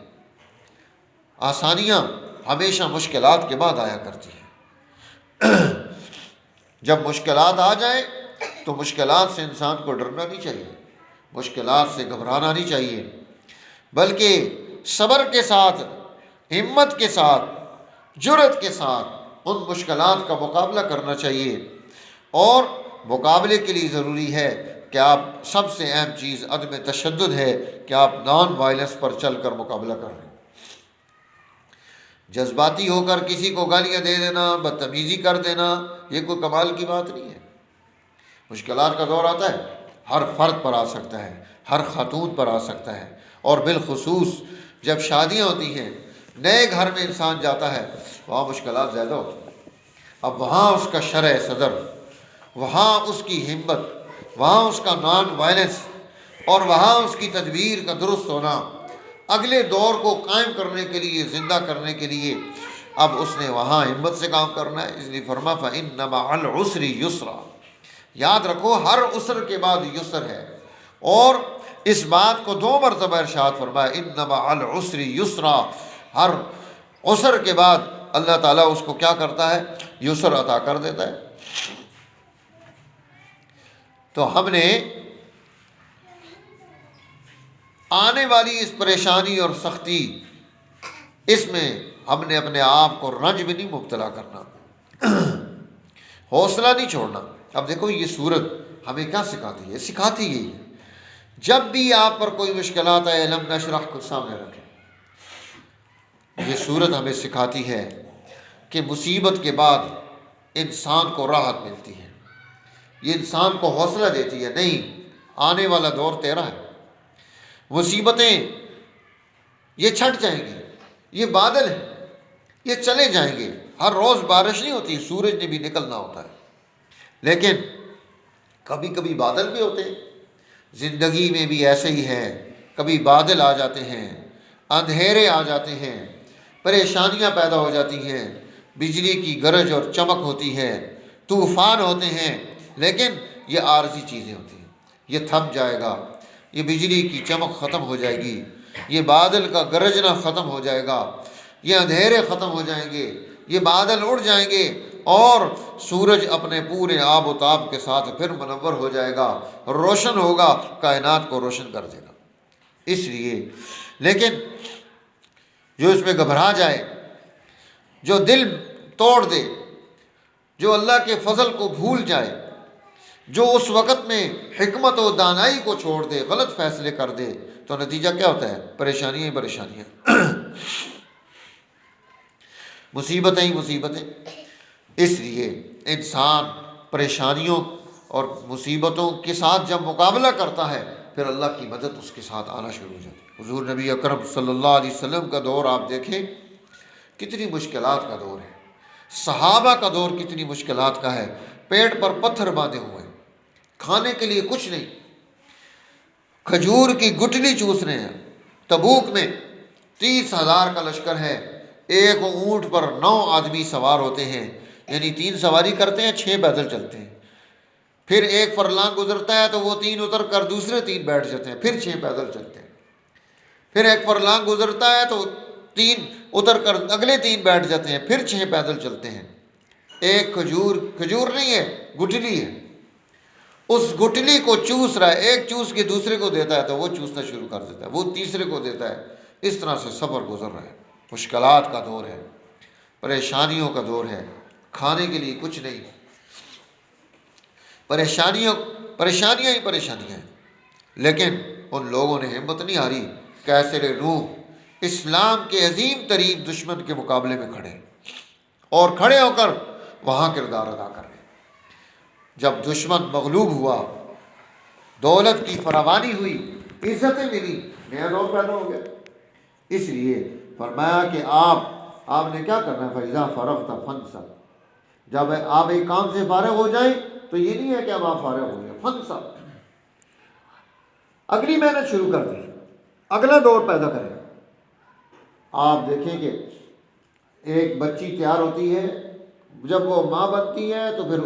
آسانیاں ہمیشہ مشکلات کے بعد آیا کرتی ہیں۔ جب مشکلات آ جائیں تو مشکلات سے انسان کو ڈرنا نہیں چاہیے، مشکلات سے گھبرانا نہیں چاہیے، بلکہ صبر کے ساتھ، ہمت کے ساتھ، جرأت کے ساتھ ان مشکلات کا مقابلہ کرنا چاہیے، اور مقابلے کے لیے ضروری ہے کہ آپ سب سے اہم چیز عدم تشدد ہے کہ آپ نان وائلنس پر چل کر مقابلہ کر رہے ہیں۔ جذباتی ہو کر کسی کو گالیاں دے دینا، بدتمیزی کر دینا، یہ کوئی کمال کی بات نہیں ہے۔ مشکلات کا دور آتا ہے، ہر فرد پر آ سکتا ہے، ہر خاتون پر آ سکتا ہے، اور بالخصوص جب شادیاں ہوتی ہیں، نئے گھر میں انسان جاتا ہے، وہاں مشکلات زیادہ ہوتی ہیں۔ اب وہاں اس کا شرح صدر، وہاں اس کی ہمت، وہاں اس کا نان وائلنس، اور وہاں اس کی تدبیر کا درست ہونا، اگلے دور کو قائم کرنے کے لیے، زندہ کرنے کے لیے اب اس نے وہاں ہمت سے کام کرنا ہے۔ اس لیے فرما فَإِنَّ مَعَ الْعُسْرِ يُسْرًا، یاد رکھو ہر عسر کے بعد یسر ہے، اور اس بات کو 2 مرتبہ ارشاد فرمایا اِنَّ مَعَ الْعُسْرِ يُسْرًا، ہر عسر کے بعد اللہ تعالیٰ اس کو کیا کرتا ہے؟ یسر عطا کر دیتا ہے۔ تو ہم نے آنے والی اس پریشانی اور سختی، اس میں ہم نے اپنے آپ کو رنج میں نہیں مبتلا کرنا، حوصلہ نہیں چھوڑنا۔ اب دیکھو یہ سورت ہمیں کیا سکھاتی ہے؟ سکھاتی یہی ہے، جب بھی آپ پر کوئی مشکلات آئے علم نشرح کو سامنے رکھیں۔ یہ سورت ہمیں سکھاتی ہے کہ مصیبت کے بعد انسان کو راحت ملتی ہے، یہ انسان کو حوصلہ دیتی ہے، نہیں آنے والا دور تیرا ہے، مصیبتیں یہ چھٹ جائیں گی، یہ بادل ہیں، یہ چلے جائیں گے۔ ہر روز بارش نہیں ہوتی، سورج نے بھی نکلنا ہوتا ہے، لیکن کبھی کبھی بادل بھی ہوتے ہیں۔ زندگی میں بھی ایسے ہی ہے، کبھی بادل آ جاتے ہیں، اندھیرے آ جاتے ہیں، پریشانیاں پیدا ہو جاتی ہیں، بجلی کی گرج اور چمک ہوتی ہے، طوفان ہوتے ہیں، لیکن یہ عارضی چیزیں ہوتی ہیں، یہ تھم جائے گا، یہ بجلی کی چمک ختم ہو جائے گی، یہ بادل کا گرجنا ختم ہو جائے گا، یہ اندھیرے ختم ہو جائیں گے، یہ بادل اڑ جائیں گے، اور سورج اپنے پورے آب و تاب کے ساتھ پھر منور ہو جائے گا، روشن ہوگا، کائنات کو روشن کر دے گا۔ اس لیے لیکن جو اس میں گھبرا جائے، جو دل توڑ دے، جو اللہ کے فضل کو بھول جائے، جو اس وقت میں حکمت و دانائی کو چھوڑ دے، غلط فیصلے کر دے، تو نتیجہ کیا ہوتا ہے؟ پریشانیاں ہی پریشانیاں، مصیبتیں ہی مصیبتیں۔ اس لیے انسان پریشانیوں اور مصیبتوں کے ساتھ جب مقابلہ کرتا ہے، پھر اللہ کی مدد اس کے ساتھ آنا شروع ہو جاتی ہے۔ حضور نبی اکرم صلی اللہ علیہ وسلم کا دور آپ دیکھیں، کتنی مشکلات کا دور ہے، صحابہ کا دور کتنی مشکلات کا ہے، پیٹ پر پتھر باندھے ہوئے، کھانے کے لیے کچھ نہیں، کھجور کی گٹلی چوس رہے ہیں۔ تبوک میں 30,000 کا لشکر ہے، ایک اونٹ پر 9 آدمی سوار ہوتے ہیں، یعنی 3 سواری کرتے ہیں، 6 پیدل چلتے ہیں۔ پھر ایک فرلانگ گزرتا ہے تو وہ 3 اتر کر دوسرے 3 بیٹھ جاتے ہیں، پھر 6 پیدل چلتے ہیں۔ پھر ایک فرلانگ گزرتا ہے تو 3 اتر کر اگلے 3 بیٹھ جاتے ہیں، پھر 6 پیدل چلتے ہیں۔ ایک کھجور نہیں ہے، گٹلی ہے، اس گٹلی کو چوس رہا ہے، ایک چوس کے دوسرے کو دیتا ہے تو وہ چوسنا شروع کر دیتا ہے، وہ تیسرے کو دیتا ہے۔ اس طرح سے سفر گزر رہا ہے، مشکلات کا دور ہے، پریشانیوں کا دور ہے، کھانے کے لیے کچھ نہیں، پریشانیاں ہی پریشانیاں ہیں۔ لیکن ان لوگوں نے ہمت نہیں ہاری، کیسر روم اسلام کے عظیم ترین دشمن کے مقابلے میں کھڑے، اور کھڑے ہو کر وہاں کردار ادا کر رہے۔ جب دشمن مغلوب ہوا، دولت کی فراوانی ہوئی، عزتیں ملی، نیا دور پیدا ہو گیا۔ اس لیے فرمایا کہ آپ نے کیا کرنا ہے؟ فَإِذَا فَرَغْتَ فَانْصَبْ، جب آپ ایک کام سے فارغ ہو جائیں تو یہ نہیں ہے کہ اب آپ فارغ ہو گئے، فَانْصَبْ، اگلی محنت شروع کر دی، اگلا دور پیدا کریں۔ آپ دیکھیں کہ ایک بچی تیار ہوتی ہے، جب وہ ماں بنتی ہے تو پھر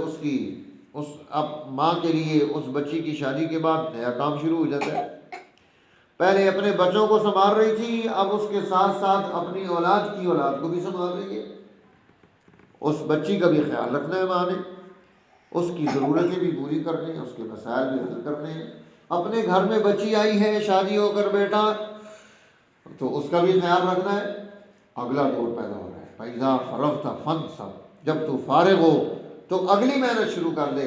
اب ماں کے لیے اس بچی کی شادی کے بعد نیا کام شروع ہو جاتا ہے۔ پہلے اپنے بچوں کو سنبھال رہی تھی، اب اس کے ساتھ ساتھ اپنی اولاد کو بھی سنبھال رہی ہے۔ اس بچی کا بھی خیال رکھنا ہے ماں نے، اس کی ضرورتیں بھی پوری کرنی ہیں، اس کے مسائل بھی حل کرنے ہیں۔ اپنے گھر میں بچی آئی ہے، شادی ہو کر بیٹا، تو اس کا بھی خیال رکھنا ہے۔ اگلا دور پیدا ہو رہا ہے، فَإِذَا فَرَغْتَ فَانْصَبْ، جب تو فارغ ہو تو اگلی محنت شروع کر دے۔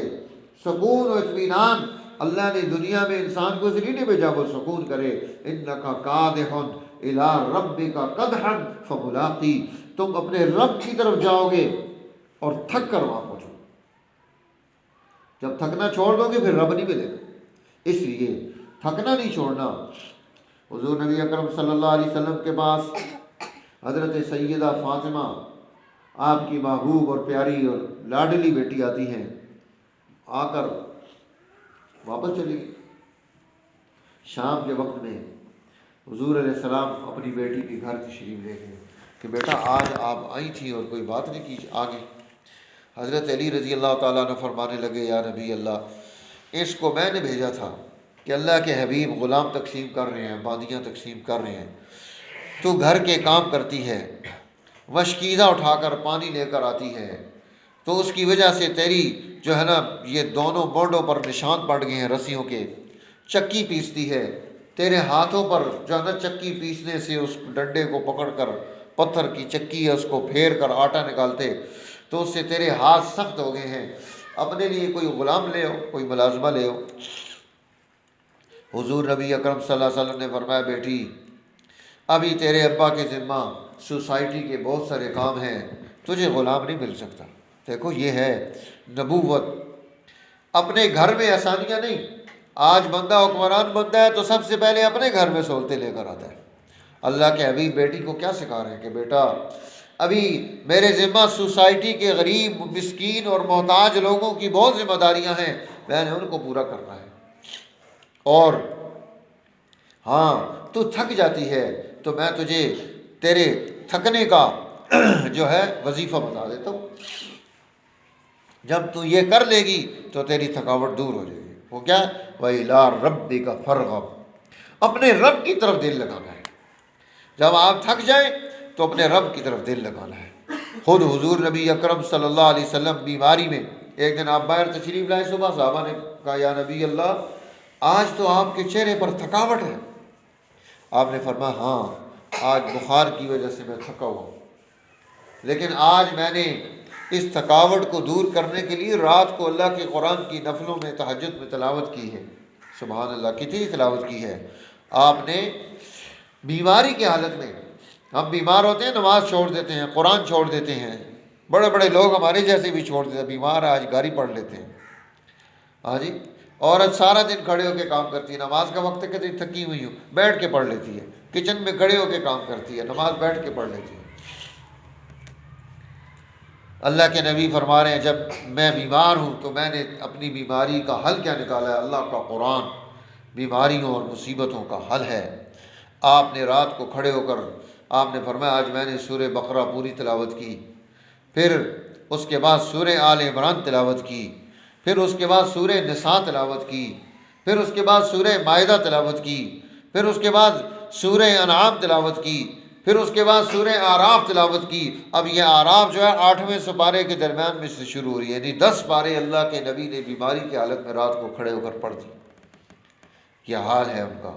سکون و اطمینان اللہ نے دنیا میں انسان کو اس لیے نہیں بھیجا وہ سکون کرے، انکا کادح الی ربک قدحا فملاقی، تم اپنے رب کی طرف جاؤ گے اور تھک کر وہاں پہنچو، جب تھکنا چھوڑ دو گے پھر رب نہیں ملے گا، اس لیے تھکنا نہیں چھوڑنا۔ حضور نبی اکرم صلی اللہ علیہ وسلم کے پاس حضرت سیدہ فاطمہ آپ کی محبوب اور پیاری اور لاڈلی بیٹی آتی ہیں، آ کر واپس چلی گئی۔ شام کے وقت میں حضور علیہ السلام اپنی بیٹی کے گھر تشریف لے گئے کہ بیٹا آج آپ آئی تھی اور کوئی بات نہیں کی آگے۔ حضرت علی رضی اللہ تعالیٰ عنہ فرمانے لگے یا نبی اللہ، اس کو میں نے بھیجا تھا کہ اللہ کے حبیب غلام تقسیم کر رہے ہیں، باندیاں تقسیم کر رہے ہیں، تو گھر کے کام کرتی ہے، وشکیزہ اٹھا کر پانی لے کر آتی ہے، تو اس کی وجہ سے تیری جو ہے نا یہ دونوں بونڈوں پر نشان پڑ گئے ہیں رسیوں کے، چکی پیستی ہے، تیرے ہاتھوں پر جو ہے نا چکی پیسنے سے اس ڈنڈے کو پکڑ کر پتھر کی چکی ہے اس کو پھیر کر آٹا نکالتے تو اس سے تیرے ہاتھ سخت ہو گئے ہیں، اپنے لیے کوئی غلام لے ہو، کوئی ملازمہ لے ہو۔ حضور نبی اکرم صلی اللہ علیہ وسلم نے فرمایا بیٹی ابھی تیرے ابا کے ذمہ سوسائٹی کے بہت سارے کام ہیں، تجھے غلام نہیں مل سکتا۔ دیکھو یہ ہے نبوت، اپنے گھر میں آسانیاں نہیں۔ آج بندہ حکمران بنتا ہے تو سب سے پہلے اپنے گھر میں سہولتیں لے کر آتا ہے۔ اللہ کے حبیب بیٹی کو کیا سکھا رہے ہیں کہ بیٹا ابھی میرے ذمہ سوسائٹی کے غریب مسکین اور محتاج لوگوں کی بہت ذمہ داریاں ہیں، میں نے ان کو پورا کرنا ہے، اور ہاں تو تھک جاتی ہے تو میں تجھے تیرے تھکنے کا جو ہے وظیفہ بتا دیتا ہوں، جب تو یہ کر لے گی تو تیری تھکاوٹ دور ہو جائے گی۔ وہ کیا وَإِلَىٰ رَبِّكَ فَارْغَب، اپنے رب کی طرف دل لگانا ہے۔ جب آپ تھک جائیں تو اپنے رب کی طرف دل لگانا ہے۔ خود حضور نبی اکرم صلی اللہ علیہ وسلم بیماری میں ایک دن آپ باہر تشریف لائے، صبح صحابہ نے کہا یا نبی اللہ آج تو آپ کے چہرے پر تھکاوٹ ہے۔ آپ نے فرمایا ہاں آج بخار کی وجہ سے میں تھکا ہوا ہوں، لیکن آج میں نے اس تھکاوٹ کو دور کرنے کے لیے رات کو اللہ کے قرآن کی نفلوں میں تہجد میں تلاوت کی ہے۔ سبحان اللہ، کتنی تلاوت کی ہے آپ نے بیماری کی حالت میں۔ ہم بیمار ہوتے ہیں نماز چھوڑ دیتے ہیں، قرآن چھوڑ دیتے ہیں، بڑے بڑے لوگ ہمارے جیسے بھی چھوڑ دیتے ہیں، بیمار آج گاڑی پڑھ لیتے ہیں۔ ہاں جی، عورت سارا دن کھڑے ہو کے کام کرتی ہے، نماز کا وقت ہے کہتی تھکی ہوئی ہوں، بیٹھ کے پڑھ لیتی ہے، کچن میں کھڑے ہو کے کام کرتی ہے، نماز بیٹھ کے پڑھ لیتی ہے۔ اللہ کے نبی فرما رہے ہیں جب میں بیمار ہوں تو میں نے اپنی بیماری کا حل کیا نکالا ہے؟ اللہ کا قرآن بیماریوں اور مصیبتوں کا حل ہے۔ آپ نے رات کو کھڑے ہو کر آپ نے فرمایا آج میں نے سورہ بقرہ پوری تلاوت کی، پھر اس کے بعد سورہ آل عمران تلاوت کی، پھر اس کے بعد سورہ نساء تلاوت کی، پھر اس کے بعد سورہ مائدہ تلاوت کی، پھر اس کے بعد سورہ انعام تلاوت کی، پھر اس کے بعد سورہ اعراف تلاوت کی۔ اب یہ اعراف جو ہے 8ویں سپارے کے درمیان میں سے شروع ہو رہی ہے، یعنی 10 پارے اللہ کے نبی نے بیماری کی حالت میں رات کو کھڑے ہو کر پڑھ دی۔ یہ حال ہے ان کا۔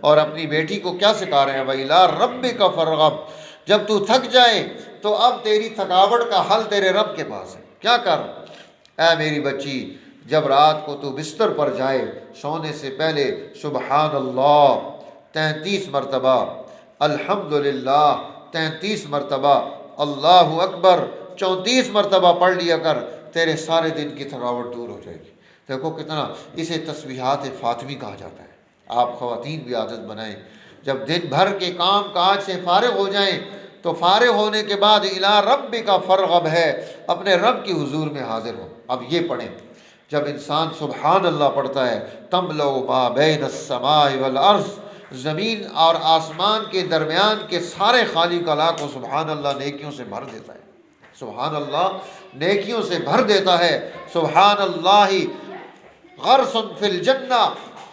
اور اپنی بیٹی کو کیا سکھا رہے ہیں وَإِلَىٰ رَبِّكَ فَارْغَب، جب تو تھک جائے تو اب تیری تھکاوٹ کا حل تیرے رب کے پاس ہے۔ کیا کر اے میری بچی، جب رات کو تو بستر پر جائے سونے سے پہلے سبحان اللہ 33 مرتبہ، الحمدللہ 33 مرتبہ، اللہ اکبر 34 مرتبہ پڑھ لیا کر، تیرے سارے دن کی تھکاوٹ دور ہو جائے گی۔ دیکھو کتنا، اسے تسبیحات فاطمی کہا جاتا ہے۔ آپ خواتین بھی عادت بنائیں، جب دن بھر کے کام کاج سے فارغ ہو جائیں تو فارغ ہونے کے بعد اِلیٰ ربک فارغب ہے، اپنے رب کی حضور میں حاضر ہو۔ اب یہ پڑھیں، جب انسان سبحان اللہ پڑھتا ہے تملؤ ما بین السماء والارض، زمین اور آسمان کے درمیان کے سارے خالی کلا کو سبحان اللہ نیکیوں سے بھر دیتا ہے۔ سبحان اللہ نیکیوں سے بھر دیتا ہے۔ سبحان اللہ غرس فی الجنہ،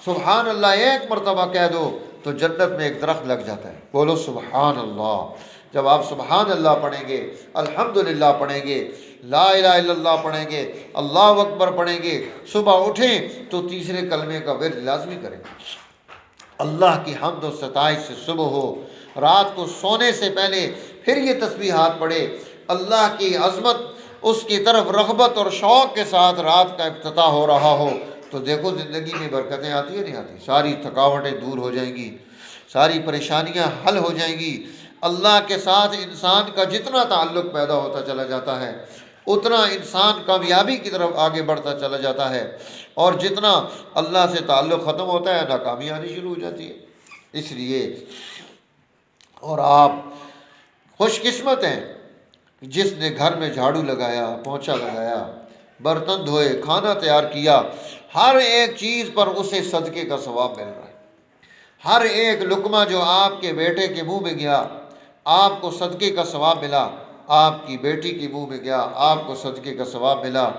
سبحان اللہ ایک مرتبہ کہہ دو تو جنت میں ایک درخت لگ جاتا ہے۔ بولو سبحان اللہ۔ جب آپ سبحان اللہ پڑھیں گے، الحمدللہ پڑھیں گے، لا الہ الا اللہ پڑھیں گے، اللہ اکبر پڑھیں گے، صبح اٹھیں تو تیسرے کلمے کا ورد لازمی کریں، اللہ کی حمد و ستائش سے صبح ہو، رات کو سونے سے پہلے پھر یہ تسبیحات پڑھے، اللہ کی عظمت، اس کی طرف رغبت اور شوق کے ساتھ رات کا افتتاح ہو رہا ہو تو دیکھو زندگی میں برکتیں آتی ہیں نہیں آتی، ساری تھکاوٹیں دور ہو جائیں گی، ساری پریشانیاں حل ہو جائیں گی۔ اللہ کے ساتھ انسان کا جتنا تعلق پیدا ہوتا چلا جاتا ہے اتنا انسان کامیابی کی طرف آگے بڑھتا چلا جاتا ہے، اور جتنا اللہ سے تعلق ختم ہوتا ہے ناکامی آنی شروع ہو جاتی ہے۔ اس لیے اور آپ خوش قسمت ہیں جس نے گھر میں جھاڑو لگایا، پونچھا لگایا، برتن دھوئے، کھانا تیار کیا، ہر ایک چیز پر اسے صدقے کا ثواب مل رہا ہے۔ ہر ایک لقمہ جو آپ کے بیٹے کے منہ میں گیا آپ کو صدقے کا ثواب ملا، آپ کی بیٹی کے منہ میں گیا آپ کو صدقے کا ثواب ملا،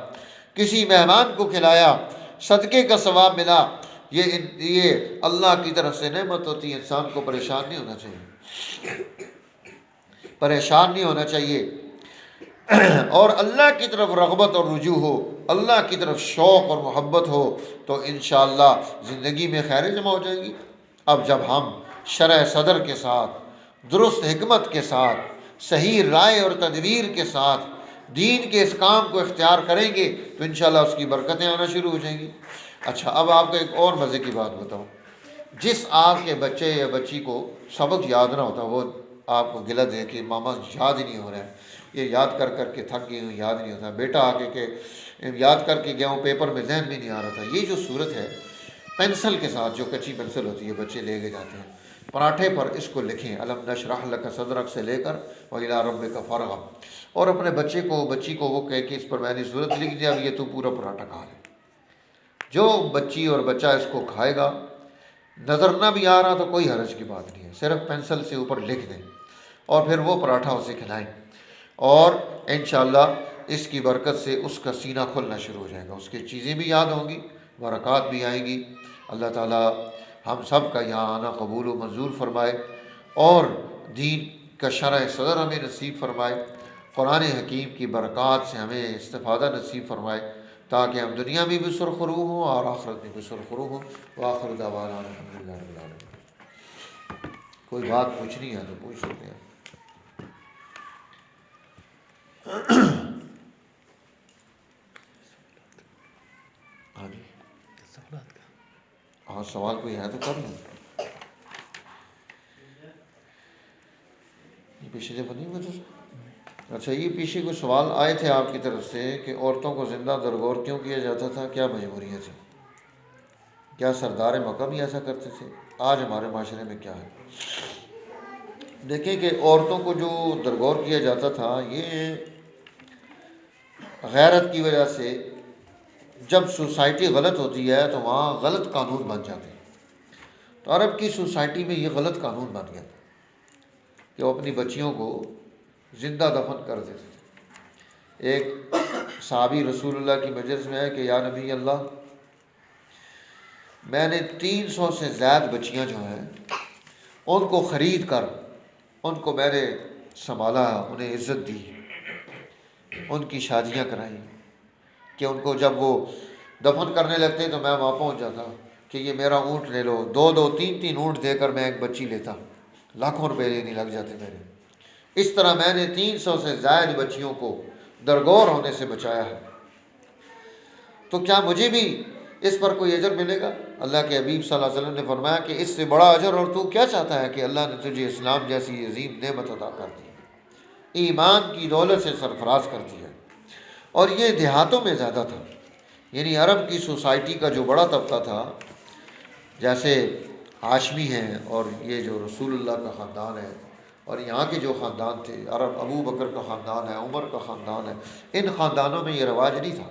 کسی مہمان کو کھلایا صدقے کا ثواب ملا۔ یہ اللہ کی طرف سے نعمت ہوتی ہے، انسان کو پریشان نہیں ہونا چاہیے، پریشان نہیں ہونا چاہیے، اور اللہ کی طرف رغبت اور رجوع ہو، اللہ کی طرف شوق اور محبت ہو تو انشاءاللہ زندگی میں خیریں جمع ہو جائیں گی۔ اب جب ہم شرح صدر کے ساتھ، درست حکمت کے ساتھ، صحیح رائے اور تدبیر کے ساتھ دین کے اس کام کو اختیار کریں گے تو انشاءاللہ اس کی برکتیں آنا شروع ہو جائیں گی۔ اچھا، اب آپ کو ایک اور مزے کی بات بتاؤں۔ جس آپ کے بچے یا بچی کو سبق یاد نہ ہوتا، وہ آپ کو گلہ دے کہ ماما یاد ہی نہیں ہو رہا ہے، یہ یاد کر کر کے تھک گئی ہوں، یاد نہیں ہوتا، بیٹا آ کے کہ یاد کر کے گیا ہوں پیپر میں ذہن میں نہیں آ رہا تھا۔ یہ جو صورت ہے پینسل کے ساتھ، جو کچی پینسل ہوتی ہے بچے لے کے جاتے ہیں، پراٹھے پر اس کو لکھیں الم نشرح لک صدرک سے لے کر وإلی ربک فرغب، اور اپنے بچے کو بچی کو وہ کہہ کہ اس پر میں نے صورت لکھ دیا، اب یہ تو پورا پراٹھا کھا لے۔ جو بچی اور بچہ اس کو کھائے گا، نظر نہ بھی آ رہا تو کوئی حرج کی بات نہیں ہے، صرف پینسل سے اوپر لکھ دیں اور پھر وہ پراٹھا اسے کھلائیں، اور انشاءاللہ اس کی برکت سے اس کا سینہ کھلنا شروع ہو جائے گا، اس کی چیزیں بھی یاد ہوں گی، برکات بھی آئیں گی۔ اللہ تعالیٰ ہم سب کا یہاں آنا قبول و منظور فرمائے، اور دین کا شرح صدر ہمیں نصیب فرمائے، قرآن حکیم کی برکات سے ہمیں استفادہ نصیب فرمائے، تاکہ ہم دنیا میں بھی سرخرو ہوں اور آخرت میں بھی سرخرو ہوں۔ وآخر دعوانا الحمدللہ رب العالمین۔ کوئی بات پوچھنی ہے تو پوچھ سکتے ہیں۔ ہاں جی، ہاں سوال کوئی ہے تو کر لیں۔ یہ پیچھے جب نہیں ہوتا۔ اچھا، یہ پیچھے کوئی سوال آئے تھے آپ کی طرف سے کہ عورتوں کو زندہ درگور کیوں کیا جاتا تھا، کیا مجبوریاں تھیں، کیا سردار مکہ بھی ایسا کرتے تھے، آج ہمارے معاشرے میں کیا ہے؟ دیکھیں کہ عورتوں کو جو درگور کیا جاتا تھا یہ غیرت کی وجہ سے، جب سوسائٹی غلط ہوتی ہے تو وہاں غلط قانون بن جاتے ہیں، تو عرب کی سوسائٹی میں یہ غلط قانون بن گیا تھا کہ وہ اپنی بچیوں کو زندہ دفن کر دیتے تھے۔ ایک صحابی رسول اللہ کی مجلس میں ہے کہ یا نبی اللہ، میں نے 300 سے زائد بچیاں جو ہیں ان کو خرید کر ان کو میں نے سنبھالا، انہیں عزت دی، ان کی شادیاں کرائیں، کہ ان کو جب وہ دفن کرنے لگتے تو میں وہاں پہنچ جاتا کہ یہ میرا اونٹ لے لو، 2 3 اونٹ دے کر میں ایک بچی لیتا، لاکھوں روپے نہیں لگ جاتے میرے۔ اس طرح میں نے 300 سے زائد بچیوں کو درگور ہونے سے بچایا ہے، تو کیا مجھے بھی اس پر کوئی اجر ملے گا؟ اللہ کے حبیب صلی اللہ علیہ وسلم نے فرمایا کہ اس سے بڑا اجر اور تو کیا چاہتا ہے کہ اللہ نے تجھے اسلام جیسی عظیم نعمت عطا کر دی، ایمان کی دولت سے سرفراز کر دیا۔ اور یہ دیہاتوں میں زیادہ تھا، یعنی عرب کی سوسائٹی کا جو بڑا طبقہ تھا، جیسے ہاشمی ہیں اور یہ جو رسول اللہ کا خاندان ہے، اور یہاں کے جو خاندان تھے عرب، ابو بکر کا خاندان ہے، عمر کا خاندان ہے، ان خاندانوں میں یہ رواج نہیں تھا،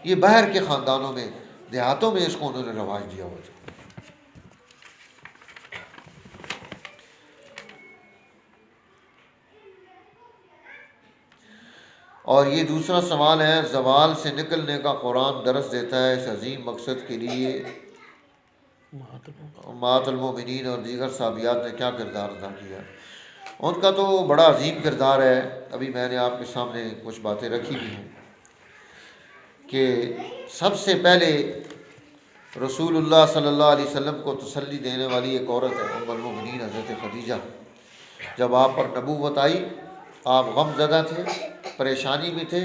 یہ باہر کے خاندانوں میں، دیہاتوں میں اس کو انہوں نے رواج دیا ہوا تھا۔ اور یہ دوسرا سوال ہے، زوال سے نکلنے کا قرآن درس دیتا ہے، اس عظیم مقصد کے لیے امہات المومنین اور دیگر صحابیات نے کیا کردار ادا کیا؟ ان کا تو بڑا عظیم کردار ہے، ابھی میں نے آپ کے سامنے کچھ باتیں رکھی بھی ہیں کہ سب سے پہلے رسول اللہ صلی اللہ علیہ وسلم کو تسلی دینے والی ایک عورت ہے ام المومنین حضرت خدیجہ۔ جب آپ پر نبوت آئی، آپ غم زدہ تھے، پریشانی میں تھے،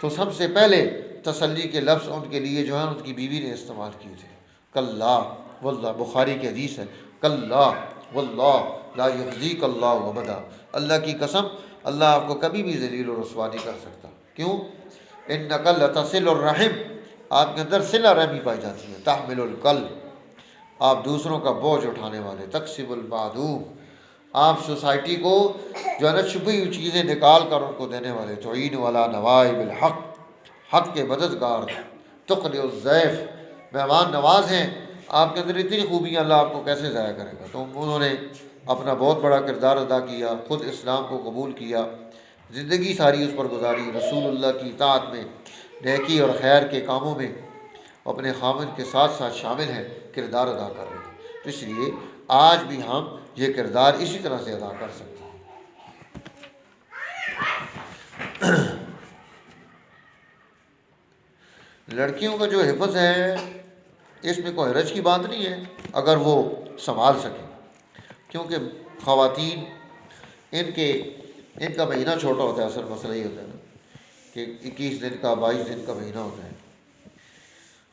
تو سب سے پہلے تسلی کے لفظ ان کے لیے جو ہے ان کی بیوی نے استعمال کیے تھے. کلا واللہ، بخاری کی حدیث ہے، کلا واللہ لا یخزیک اللہ ابدا، اللہ کی قسم اللہ آپ کو کبھی بھی ذلیل و رسوا نہیں کر سکتا. کیوں؟ انک لتصل الرحم، آپ کے اندر صلہ رحمی پائی جاتی ہے. تحمل الکل، آپ دوسروں کا بوجھ اٹھانے والے. تکسب المعدوم، آپ سوسائٹی کو جو ہے نا چھپی ہوئی چیزیں نکال کر ان کو دینے والے. تعین والا نوائب الحق، حق کے مددگار. تقری الضیف، مہمان نواز ہیں. آپ کے اندر اتنی خوبیاں اللہ آپ کو کیسے ضائع کرے گا. تو انہوں نے اپنا بہت بڑا کردار ادا کیا، خود اسلام کو قبول کیا، زندگی ساری اس پر گزاری، رسول اللہ کی اطاعت میں، نیکی اور خیر کے کاموں میں اپنے خامن کے ساتھ ساتھ شامل ہیں، کردار ادا کر رہے ہیں. تو اس لیے آج بھی ہم یہ کردار اسی طرح سے ادا کر سکتے ہیں. لڑکیوں کا جو حفظ ہے اس میں کوئی حرج کی بات نہیں ہے اگر وہ سنبھال سکیں، کیونکہ خواتین ان کا مہینہ چھوٹا ہوتا ہے. اصل مسئلہ یہ ہوتا ہے نا کہ 21 دن کا 22 دن کا مہینہ ہوتا ہے،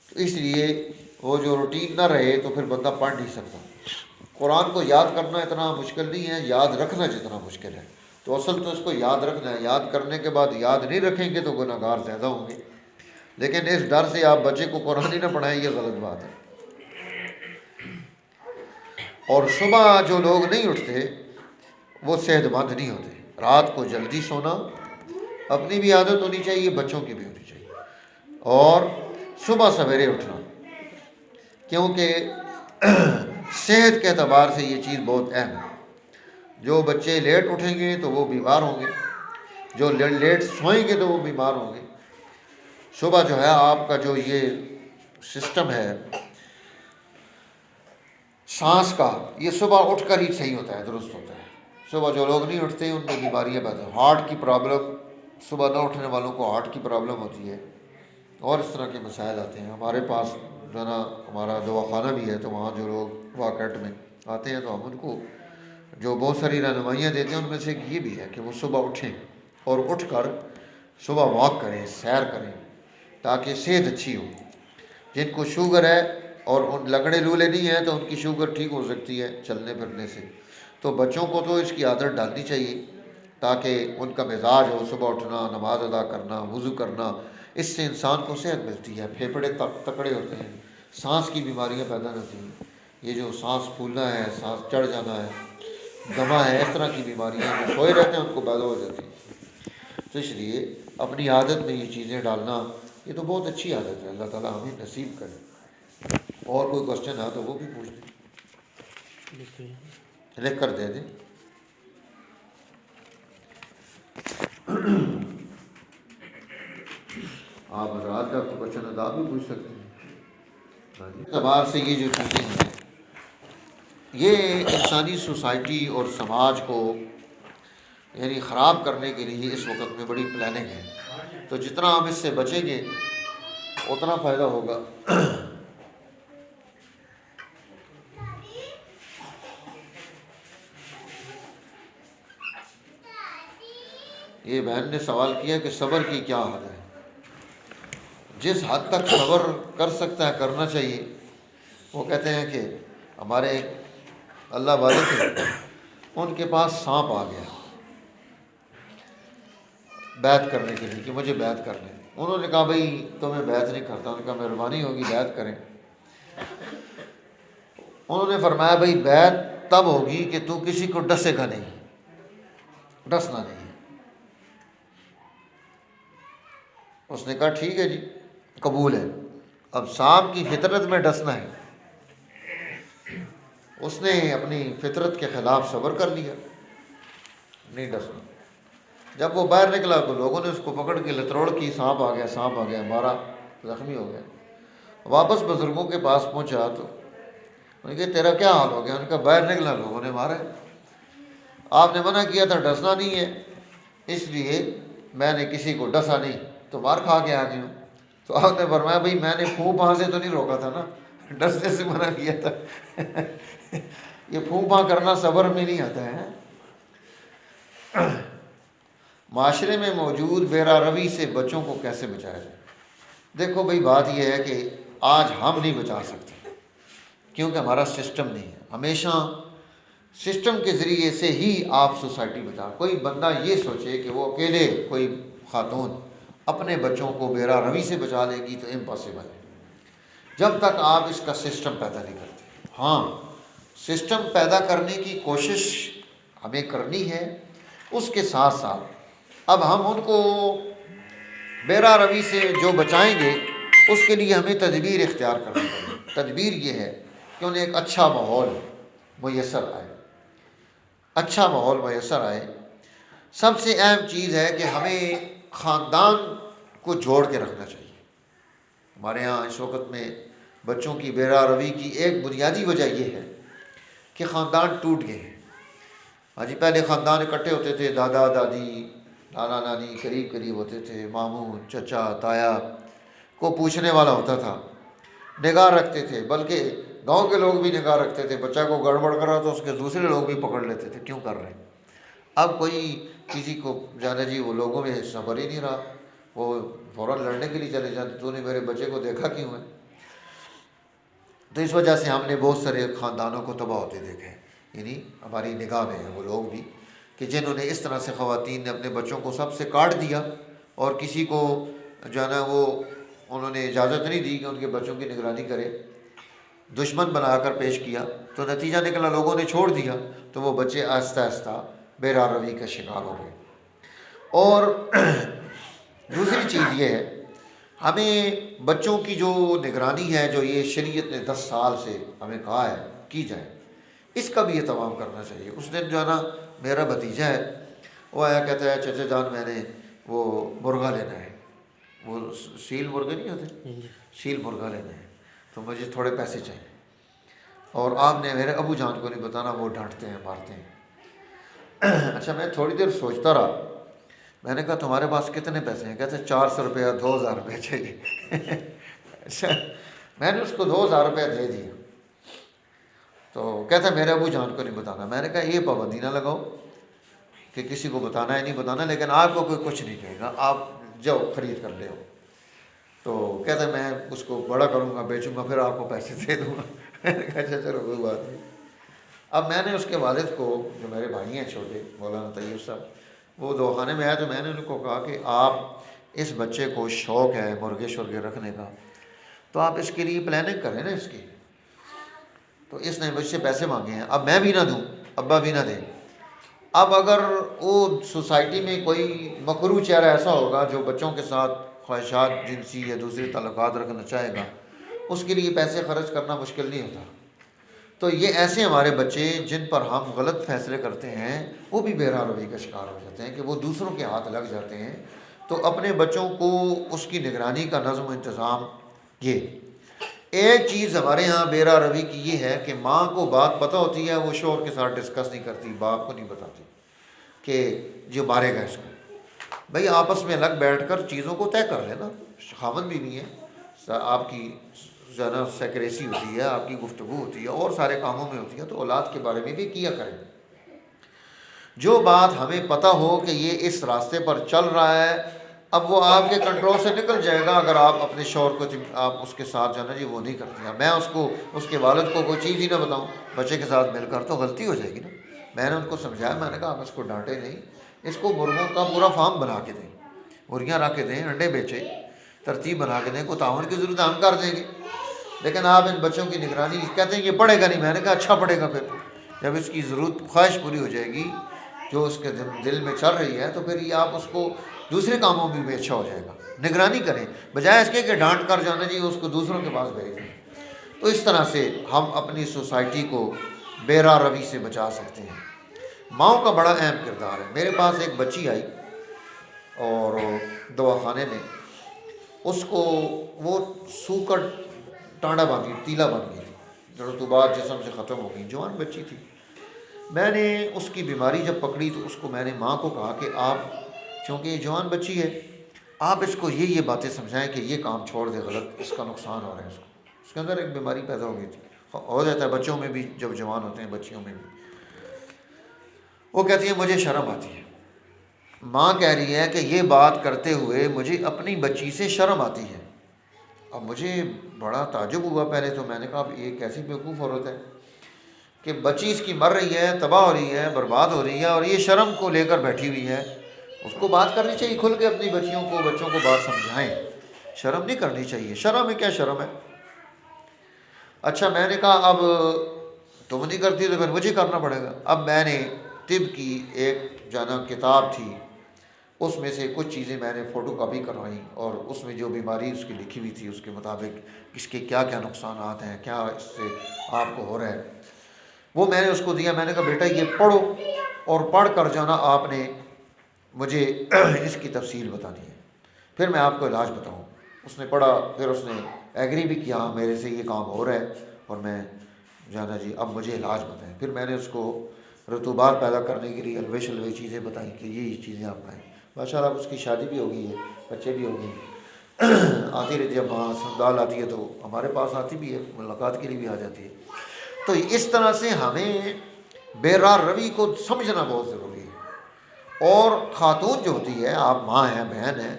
تو اس لیے وہ جو روٹین نہ رہے تو پھر بندہ پڑھ نہیں سکتا. قرآن کو یاد کرنا اتنا مشکل نہیں ہے، یاد رکھنا جتنا مشکل ہے. تو اصل تو اس کو یاد رکھنا ہے. یاد کرنے کے بعد یاد نہیں رکھیں گے تو گناہ گار زیادہ ہوں گے. لیکن اس ڈر سے آپ بچے کو قرآن ہی نہ پڑھائیں، یہ غلط بات ہے. اور صبح جو لوگ نہیں اٹھتے وہ صحت مند نہیں ہوتے. رات کو جلدی سونا اپنی بھی عادت ہونی چاہیے، بچوں کی بھی ہونی چاہیے. اور صبح سویرے اٹھنا، کیونکہ صحت کے اعتبار سے یہ چیز بہت اہم ہے. جو بچے لیٹ اٹھیں گے تو وہ بیمار ہوں گے، جو لیٹ سوئیں گے تو وہ بیمار ہوں گے. صبح جو ہے آپ کا جو یہ سسٹم ہے سانس کا، یہ صبح اٹھ کر ہی صحیح ہوتا ہے، درست ہوتا ہے. صبح جو لوگ نہیں اٹھتے ان میں بیماریاں پیدا ہیں. ہارٹ کی پرابلم، صبح نہ اٹھنے والوں کو ہارٹ کی پرابلم ہوتی ہے، اور اس طرح کے مسائل آتے ہیں. ہمارے پاس جو ہے نا ہمارا دواخانہ بھی ہے، تو وہاں جو لوگ واقعات میں آتے ہیں تو ہم ان کو جو بہت ساری رہنمائیاں دیتے ہیں ان میں سے یہ بھی ہے کہ وہ صبح اٹھیں اور اٹھ کر صبح واک کریں، سیر کریں، تاکہ صحت اچھی ہو. جن کو شوگر ہے اور ان لنگڑے لولے نہیں ہیں تو ان کی شوگر ٹھیک ہو سکتی ہے چلنے پھرنے سے. تو بچوں کو تو اس کی عادت ڈالنی چاہیے تاکہ ان کا مزاج ہو صبح اٹھنا، نماز ادا کرنا، وضو کرنا. اس سے انسان کو صحت ملتی ہے، پھیپھڑے تکڑے ہوتے ہیں، سانس کی بیماریاں پیدا نہیں ہوتی ہیں. یہ جو سانس پھولنا ہے، سانس چڑھ جانا ہے، دمہ ہے، اس طرح کی بیماریاں جو سوئے رہتے ہیں ان کو پیدا ہو جاتی ہیں. تو اس لیے اپنی عادت میں یہ چیزیں ڈالنا یہ تو بہت اچھی عادت ہے. اللہ تعالیٰ ہمیں نصیب کرے. اور کوئی کوشچن ہے تو وہ بھی پوچھ دیں، لکھ کر دے دیں. آپ رات کا کوشچن ہے تو آپ بھی پوچھ سکتے ہیں. اعتبار سے یہ جو چیزیں ہیں یہ انسانی سوسائٹی اور سماج کو یعنی خراب کرنے کے لیے اس وقت میں بڑی پلاننگ ہے. تو جتنا ہم اس سے بچیں گے اتنا فائدہ ہوگا. یہ بہن نے سوال کیا کہ صبر کی کیا حد ہے. جس حد تک صبر کر سکتا ہے کرنا چاہیے. وہ کہتے ہیں کہ ہمارے اللہ والے تھے، ان کے پاس سانپ آ گیا بیعت کرنے کے لیے کہ مجھے بیعت کر لیں. انہوں نے کہا بھائی تو میں بیعت نہیں کرتا. انہوں نے کہا مہربانی ہوگی بیعت کریں. انہوں نے فرمایا بھائی بیعت تب ہوگی کہ تو کسی کو ڈسے گا نہیں، ڈسنا نہیں. اس نے کہا ٹھیک ہے جی قبول ہے. اب سانپ کی فطرت میں ڈسنا ہے، اس نے اپنی فطرت کے خلاف صبر کر لیا، نہیں ڈسنا. جب وہ باہر نکلا تو لوگوں نے اس کو پکڑ کے لتروڑ کی، سانپ آ گیا، سانپ آ گیا، مارا، زخمی ہو گیا. واپس بزرگوں کے پاس پہنچا تو انہوں نے کہا تیرا کیا حال ہو گیا؟ ان کا باہر نکلا لوگوں نے مارا. آپ نے منع کیا تھا ڈسنا نہیں ہے، اس لیے میں نے کسی کو ڈسا نہیں تو مار کھا کے آ گیا ہوں. تو آپ نے فرمایا بھائی میں نے پھوں پھاں سے تو نہیں روکا تھا نا، ڈسنے سے منع کیا تھا. یہ پھوں پھاں کرنا صبر میں نہیں آتا ہے. معاشرے میں موجود بیرا روی سے بچوں کو کیسے بچایا جائے؟ دیکھو بھائی، بات یہ ہے کہ آج ہم نہیں بچا سکتے کیونکہ ہمارا سسٹم نہیں ہے. ہمیشہ سسٹم کے ذریعے سے ہی آپ سوسائٹی بچا. کوئی بندہ یہ سوچے کہ وہ اکیلے کوئی خاتون اپنے بچوں کو بیرا روی سے بچا لے گی تو امپاسبل ہے جب تک آپ اس کا سسٹم پیدا نہیں کرتے. ہاں، سسٹم پیدا کرنے کی کوشش ہمیں کرنی ہے. اس کے ساتھ ساتھ اب ہم ان کو بیرا روی سے جو بچائیں گے اس کے لیے ہمیں تدبیر اختیار کرنی پڑے. تدبیر یہ ہے کہ انہیں ایک اچھا ماحول میسر آئے. اچھا ماحول میسر آئے. سب سے اہم چیز ہے کہ ہمیں خاندان کو جوڑ کے رکھنا چاہیے. ہمارے ہاں اس وقت میں بچوں کی بیرا روی کی ایک بنیادی وجہ یہ ہے کہ خاندان ٹوٹ گئے ہیں. ہاں جی، پہلے خاندان اکٹھے ہوتے تھے، دادا دادی نانا نانی قریب قریب ہوتے تھے، ماموں چچا تایا کو پوچھنے والا ہوتا تھا، نگاہ رکھتے تھے. بلکہ گاؤں کے لوگ بھی نگاہ رکھتے تھے. بچہ کو گڑبڑ کر رہا تو اس کے دوسرے لوگ بھی پکڑ لیتے تھے، کیوں کر رہے ہیں. اب کوئی کسی کو جانا جی وہ لوگوں میں حصہ بھر ہی نہیں رہا. وہ فوراً لڑنے کے لیے چلے جاتے، تو نے میرے بچے کو دیکھا کیوں ہے. تو اس وجہ سے ہم نے بہت سارے خاندانوں کو تباہ ہوتے دیکھے ہیں. یعنی ہماری نگاہ میں ہیں وہ لوگ بھی کہ جنہوں نے اس طرح سے خواتین نے اپنے بچوں کو سب سے کاٹ دیا اور کسی کو جو ہے نا وہ انہوں نے اجازت نہیں دی کہ ان کے بچوں کی نگرانی کرے، دشمن بنا کر پیش کیا. تو نتیجہ نکلا لوگوں نے چھوڑ دیا تو وہ بچے آہستہ آہستہ بیرا روی کا شکار ہو گئے. اور دوسری چیز یہ ہے، ہمیں بچوں کی جو نگرانی ہے، جو یہ شریعت نے 10 سال سے ہمیں کہا ہے کی جائے، اس کا بھی اہتمام کرنا چاہیے. اس دن جو ہے نا میرا بھتیجا ہے، وہ آیا کہتا ہے چچا جان میں نے وہ مرغا لینا ہے، وہ سیل مرغے نہیں ہوتے، سیل مرغا لینا ہے تو مجھے تھوڑے پیسے چاہیے. اور آپ نے میرے ابو جان کو نہیں بتانا، وہ ڈانٹتے ہیں مارتے ہیں. اچھا، میں تھوڑی دیر سوچتا رہا. میں نے کہا تمہارے پاس کتنے پیسے ہیں؟ کہتے 400 روپیہ 2000 روپیہ چاہیے. اچھا، میں نے اس کو 2000 روپیہ دے دیا. تو کہتا ہے میرے ابو جان کو نہیں بتانا. میں نے کہا یہ پابندی نہ لگاؤ کہ کسی کو بتانا ہے نہیں بتانا، لیکن آپ کو کوئی کچھ نہیں کہے گا، آپ جاؤ خرید کر لے آؤ. تو کہتا ہے میں اس کو بڑا کروں گا، بیچوں گا، پھر آپ کو پیسے دے دوں گا. میں نے کہا اچھا چلو کوئی بات نہیں. اب میں نے اس کے والد کو، جو میرے بھائی ہیں چھوٹے، مولانا طیب صاحب، وہ دواخانے میں آئے تو میں نے ان کو کہا کہ آپ اس بچے کو شوق ہے مرغے شرغے رکھنے کا تو آپ اس کے لیے پلاننگ کریں نا اس کی. تو اس نے مجھ سے پیسے مانگے ہیں، اب میں بھی نہ دوں، ابا بھی نہ دیں. اب اگر وہ سوسائٹی میں کوئی مکروہ چہرہ ایسا ہوگا جو بچوں کے ساتھ خواہشات جنسی یا دوسری تعلقات رکھنا چاہے گا، اس کے لیے پیسے خرچ کرنا مشکل نہیں ہوتا. تو یہ ایسے ہمارے بچے جن پر ہم غلط فیصلے کرتے ہیں وہ بھی بیرا روی کا شکار ہو جاتے ہیں کہ وہ دوسروں کے ہاتھ لگ جاتے ہیں. تو اپنے بچوں کو اس کی نگرانی کا نظم و انتظام. یہ ایک چیز ہمارے ہاں بیرا روی کی یہ ہے کہ ماں کو بات پتہ ہوتی ہے، وہ شوہر کے ساتھ ڈسکس نہیں کرتی، باپ کو نہیں بتاتی کہ جو مارے گا اس کو. بھئی آپس میں الگ بیٹھ کر چیزوں کو طے کر لینا. خاوند بھی نہیں ہے، آپ کی ذرا سیکریسی ہوتی ہے، آپ کی گفتگو ہوتی ہے، اور سارے کاموں میں ہوتی ہے، تو اولاد کے بارے میں بھی کیا کریں. جو بات ہمیں پتہ ہو کہ یہ اس راستے پر چل رہا ہے، اب وہ آپ کے کنٹرول سے نکل جائے گا اگر آپ اپنے شوہر کو آپ اس کے ساتھ جو ہے نا جی وہ نہیں کرتے ہیں. میں اس کو اس کے والد کو کوئی چیز ہی نہ بتاؤں بچے کے ساتھ مل کر، تو غلطی ہو جائے گی نا. میں نے ان کو سمجھایا، میں نے کہا آپ اس کو ڈانٹے نہیں، اس کو مرغوں کا پورا فارم بنا کے دیں، مرغیاں رکھ کے دیں، انڈے بیچے، ترتیب بنا کے دیں. کو تعاون کی ضرورت ہم کر دیں گے، لیکن آپ ان بچوں کی نگرانی. کہتے ہیں یہ پڑھے گا نہیں. میں نے کہا اچھا پڑھے گا، پھر جب اس کی ضرورت خواہش پوری ہو جائے گی جو اس کے دل میں چل رہی ہے، تو پھر یہ آپ اس کو دوسرے کاموں میں بھی اچھا ہو جائے گا. نگرانی کریں بجائے اس کے کہ ڈانٹ کر جانا جی اس کو دوسروں کے پاس بھیج دیں. تو اس طرح سے ہم اپنی سوسائٹی کو بیرا روی سے بچا سکتے ہیں. ماؤں کا بڑا اہم کردار ہے. میرے پاس ایک بچی آئی اور دواخانے میں اس کو وہ سوکڑ ٹانڈا بن گئی، تیلا بن گئی تھی، رطوبات جسم سے ختم ہو گئی، جوان بچی تھی. میں نے اس کی بیماری جب پکڑی تو اس کو میں نے ماں کو کہا کہ آپ چونکہ یہ جوان بچی ہے، آپ اس کو یہ باتیں سمجھائیں کہ یہ کام چھوڑ دے غلط، اس کا نقصان ہو رہا ہے اس کو. اس کے اندر ایک بیماری پیدا ہو گئی تھی، ہو جاتا ہے بچوں میں بھی جب جوان ہوتے ہیں، بچیوں میں بھی. وہ کہتی ہے مجھے شرم آتی ہے. ماں کہہ رہی ہے کہ یہ بات کرتے ہوئے مجھے اپنی بچی سے شرم آتی ہے. اب مجھے بڑا تعجب ہوا پہلے تو، میں نے کہا اب یہ کیسی بیوقوف عورت ہے کہ بچی اس کی مر رہی ہے، تباہ ہو رہی ہے، برباد ہو رہی ہے، اور یہ شرم کو لے کر بیٹھی ہوئی ہے۔ اس کو بات کرنی چاہیے کھل کے، اپنی بچوں کو بات سمجھائیں، شرم نہیں کرنی چاہیے۔ شرم ہے، کیا شرم ہے؟ اچھا میں نے کہا اب تم نہیں کرتی تو پھر مجھے کرنا پڑے گا۔ اب میں نے طب کی ایک جانا کتاب تھی، اس میں سے کچھ چیزیں میں نے فوٹو کاپی کروائیں، اور اس میں جو بیماری اس کی لکھی ہوئی تھی اس کے مطابق اس کے کیا کیا نقصانات ہیں، کیا اس سے آپ کو ہو رہا ہے، وہ میں نے اس کو دیا۔ میں نے کہا بیٹا یہ پڑھو، اور پڑھ کر جو نا آپ نے مجھے اس کی تفصیل بتانی ہے، پھر میں آپ کو علاج بتاؤں۔ اس نے پڑھا، پھر اس نے ایگری بھی کیا میرے سے یہ کام ہو رہا ہے، اور میں جانا جی اب مجھے علاج بتائیں۔ پھر میں نے اس کو رطوبات پیدا کرنے کے لیے الوے شلوے چیزیں بتائیں کہ یہ چیزیں آپ کھائیں۔ ماشاء اللہ اب اس کی شادی بھی ہو گئی ہے، بچے بھی ہو گئے ہیں، آتی رہتی ہے، ماں سنگال آتی ہے تو ہمارے پاس آتی بھی ہے، ملاقات کے لیے بھی آ جاتی ہے۔ تو اس طرح سے ہمیں بیرار روی کو سمجھنا بہت ضروری ہے۔ اور خاتون جو ہوتی ہے، آپ ماں ہیں، بہن ہیں،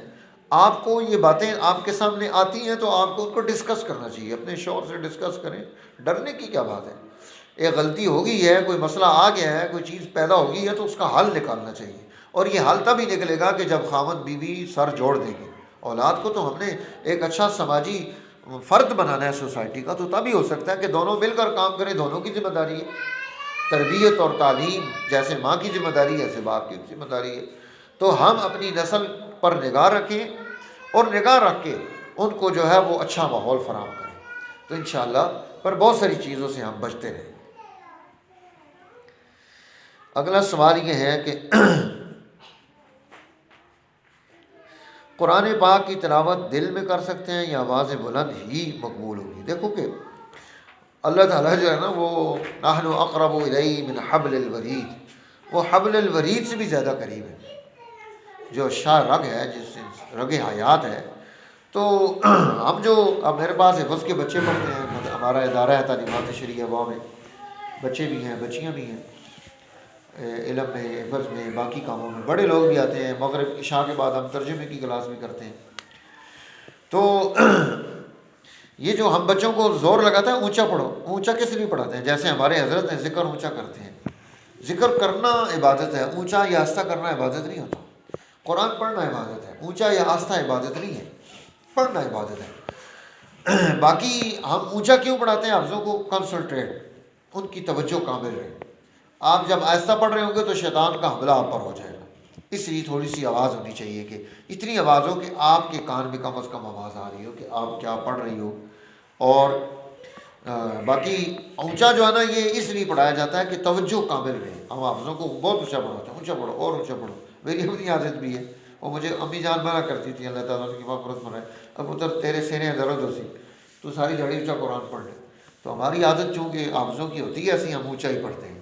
آپ کو یہ باتیں آپ کے سامنے آتی ہیں تو آپ کو ان کو ڈسکس کرنا چاہیے، اپنے شوہر سے ڈسکس کریں، ڈرنے کی کیا بات ہے؟ ایک غلطی ہو گئی ہے، کوئی مسئلہ آ گیا ہے، کوئی چیز پیدا ہو گئی ہے تو اس کا حل نکالنا چاہیے، اور یہ حل تب ہی نکلے گا کہ جب خاوند بیوی سر جوڑ دیں گے۔ اولاد کو تو ہم نے ایک اچھا سماجی فرد بنانا ہے سوسائٹی کا، تو تب ہی ہو سکتا ہے کہ دونوں مل کر کام کریں، دونوں کی ذمہ داری ہے۔ تربیت اور تعلیم جیسے ماں کی ذمہ داری ہے، ایسے باپ کی ذمہ داری ہے۔ تو ہم اپنی نسل پر نگاہ رکھیں، اور نگاہ رکھ کے ان کو جو ہے وہ اچھا ماحول فراہم کریں، تو انشاءاللہ پر بہت ساری چیزوں سے ہم بچتے رہیں۔ اگلا سوال یہ ہے کہ قرآن پاک کی تلاوت دل میں کر سکتے ہیں یا آواز بلند ہی مقبول ہوگی؟ دیکھو کہ اللہ تعالیٰ جو ہے نا وہ نحن اقرب الیہ من حبل الورید، وہ حبل الورید سے بھی زیادہ قریب ہے، جو شاہ رگ ہے، جس سے رگ حیات ہے۔ تو ہم جو اب میرے پاس حفظ کے بچے پڑھتے ہیں، ہمارا ادارہ ہے تعلیمات شرعیہ واں میں، بچے بھی ہیں، بچیاں بھی ہیں، علم میں، حفظ میں، باقی کاموں میں بڑے لوگ بھی آتے ہیں۔ مغرب عشاء کے بعد ہم ترجمے کی کلاس بھی کرتے ہیں۔ تو یہ جو ہم بچوں کو زور لگاتا ہے اونچا پڑھو، اونچا کس لیے پڑھاتے ہیں؟ جیسے ہمارے حضرت ہیں ذکر اونچا کرتے ہیں، ذکر کرنا عبادت ہے، اونچا یا آہستہ کرنا عبادت نہیں ہوتا۔ قرآن پڑھنا عبادت ہے، اونچا یا آہستہ عبادت نہیں ہے، پڑھنا عبادت ہے۔ باقی ہم اونچا کیوں پڑھاتے ہیں؟ حافظوں کو کنسنٹریٹ، ان کی توجہ کامل رہے۔ آپ جب آہستہ پڑھ رہے ہوں گے تو شیطان کا حملہ آپ پر ہو جائے گا، اس لیے تھوڑی سی آواز ہونی چاہیے، کہ اتنی آواز ہو کہ آپ کے کان میں کم از کم آواز آ رہی ہو کہ آپ کیا پڑھ رہی ہو۔ اور باقی اونچا جو ہے نا یہ اس لیے پڑھایا جاتا ہے کہ توجہ کامل رہے۔ ہم حافظوں کو بہت اونچا پڑھاتے ہیں، اونچا پڑھو اور اونچا پڑھو، میری اپنی عادت بھی ہے، وہ مجھے امی جان منع کرتی تھی، اللہ تعالیٰ کی مغفرت فرمائے، اب ادھر تیرے سینے درد ہوسی تو ساری دھڑی اونچا قرآن پڑھ لے۔ تو ہماری عادت چونکہ حافظوں کی ہوتی ہے ایسی، ہم اونچا ہی پڑھتے ہیں۔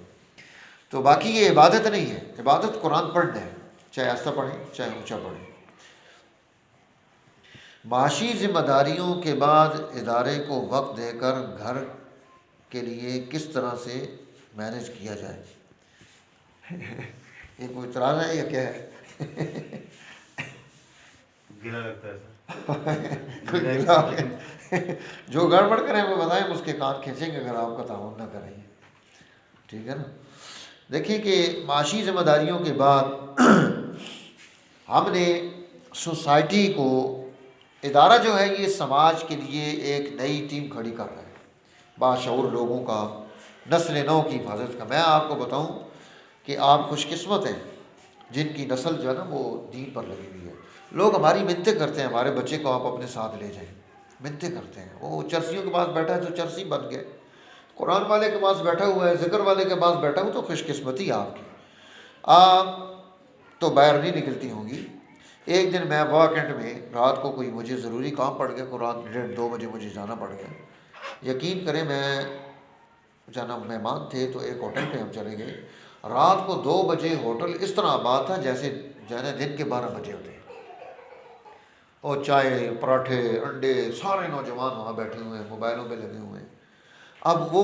تو باقی یہ عبادت نہیں ہے، عبادت قرآن پڑھنا ہے، چاہے آہستہ پڑھیں چاہے اونچا پڑھیں۔ معاشی ذمہ داریوں کے بعد ادارے کو وقت دے کر گھر کے لیے کس طرح سے مینج کیا جائے؟ یہ کوئی اعتراض ہے یا کیا ہے؟ گلا لگتا ہے سر، کوئی گلا ہو گیا؟ جو گڑبڑ کریں وہ بتائیں، اس کے کان کھینچیں گے اگر آپ کا تعاون نہ کریں، ٹھیک ہے نا؟ دیکھیں کہ معاشی ذمہ داریوں کے بعد ہم نے سوسائٹی کو، ادارہ جو ہے یہ سماج کے لیے ایک نئی ٹیم کھڑی کر رہا ہے، باشعور لوگوں کا، نسل نو کی حفاظت کا۔ میں آپ کو بتاؤں کہ آپ خوش قسمت ہیں جن کی نسل جو ہے نا وہ دین پر لگی ہوئی ہے۔ لوگ ہماری منتیں کرتے ہیں ہمارے بچے کو آپ اپنے ساتھ لے جائیں، منتیں کرتے ہیں۔ وہ چرسیوں کے پاس بیٹھا ہے تو چرسی بن گئے، قرآن والے کے پاس بیٹھا ہوا ہے، ذکر والے کے پاس بیٹھا ہوا، تو خوش قسمتی آپ کی، آپ تو باہر نہیں نکلتی ہوں گی۔ ایک دن میں واکنڈ میں رات کو کوئی مجھے ضروری کام پڑ گیا، رات 1:30 بجے مجھے جانا پڑ گیا۔ یقین کریں میں جناب مہمان تھے تو ایک ہوٹل پہ ہم چلے گئے، رات کو 2 بجے ہوٹل اس طرح آباد تھا جیسے دن کے 12 بجے ہوتے ہیں، اور چائے، پراٹھے، انڈے، سارے نوجوان وہاں بیٹھے ہوئے ہیں، موبائلوں پہ لگے ہوئے ہیں۔ اب وہ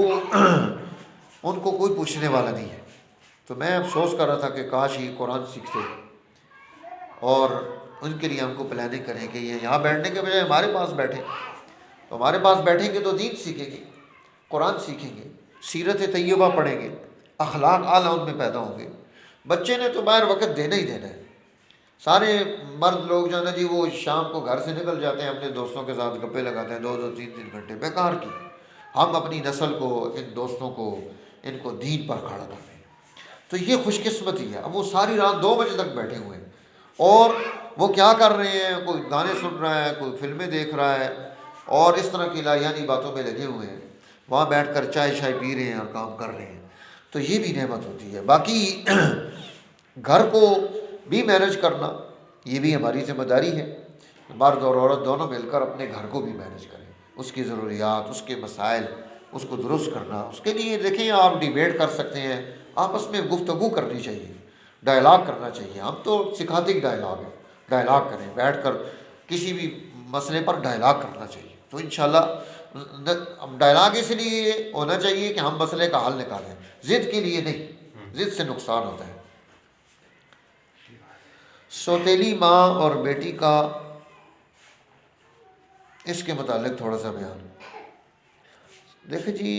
ان کو کوئی پوچھنے والا نہیں ہے، تو میں افسوس کر رہا تھا کہ کاش یہ قرآن سیکھتے، اور ان کے لیے ہم کو پلاننگ کریں کہ یہ یہاں بیٹھنے کے بجائے ہمارے پاس بیٹھیں۔ تو ہمارے پاس بیٹھیں گے تو دین سیکھیں گے، قرآن سیکھیں گے، سیرت طیبہ پڑھیں گے، اخلاق اعلیٰ ان میں پیدا ہوں گے۔ بچے نے تو باہر وقت دینا ہی دینا ہے۔ سارے مرد لوگ جو ہے نا جی وہ شام کو گھر سے نکل جاتے ہیں، اپنے دوستوں کے ساتھ گپے لگاتے ہیں 2 2 3 3 گھنٹے، بیکار کی۔ ہم اپنی نسل کو، ان دوستوں کو، ان کو دین پر کھڑا کریں۔ تو یہ خوش قسمتی ہے۔ اب وہ ساری رات 2 بجے تک بیٹھے ہوئے ہیں، اور وہ کیا کر رہے ہیں؟ کوئی گانے سن رہا ہے، کوئی فلمیں دیکھ رہا ہے، اور اس طرح کی لایانی باتوں میں لگے ہوئے ہیں، وہاں بیٹھ کر چائے شائے پی رہے ہیں اور کام کر رہے ہیں۔ تو یہ بھی نعمت ہوتی ہے۔ باقی گھر کو بھی مینج کرنا یہ بھی ہماری ذمہ داری ہے۔ مرد اور عورت دونوں مل کر اپنے گھر کو بھی مینج کریں، اس کی ضروریات، اس کے مسائل، اس کو درست کرنا۔ اس کے لیے دیکھیں آپ ڈیبیٹ کر سکتے ہیں، آپس میں گفتگو کرنی چاہیے، ڈائلاگ کرنا چاہیے۔ ہم تو سکھاتے ہی ڈائلاگ ہے، ڈائلاگ کریں، بیٹھ کر کسی بھی مسئلے پر ڈائلاگ کرنا چاہیے۔ تو انشاءاللہ ڈائلاگ اس لیے ہونا چاہیے کہ ہم مسئلے کا حل نکالیں، ضد کے لیے نہیں، ضد سے نقصان ہوتا ہے۔ سوتیلی ماں اور بیٹی کا، اس کے متعلق تھوڑا سا بیان۔ دیکھیں جی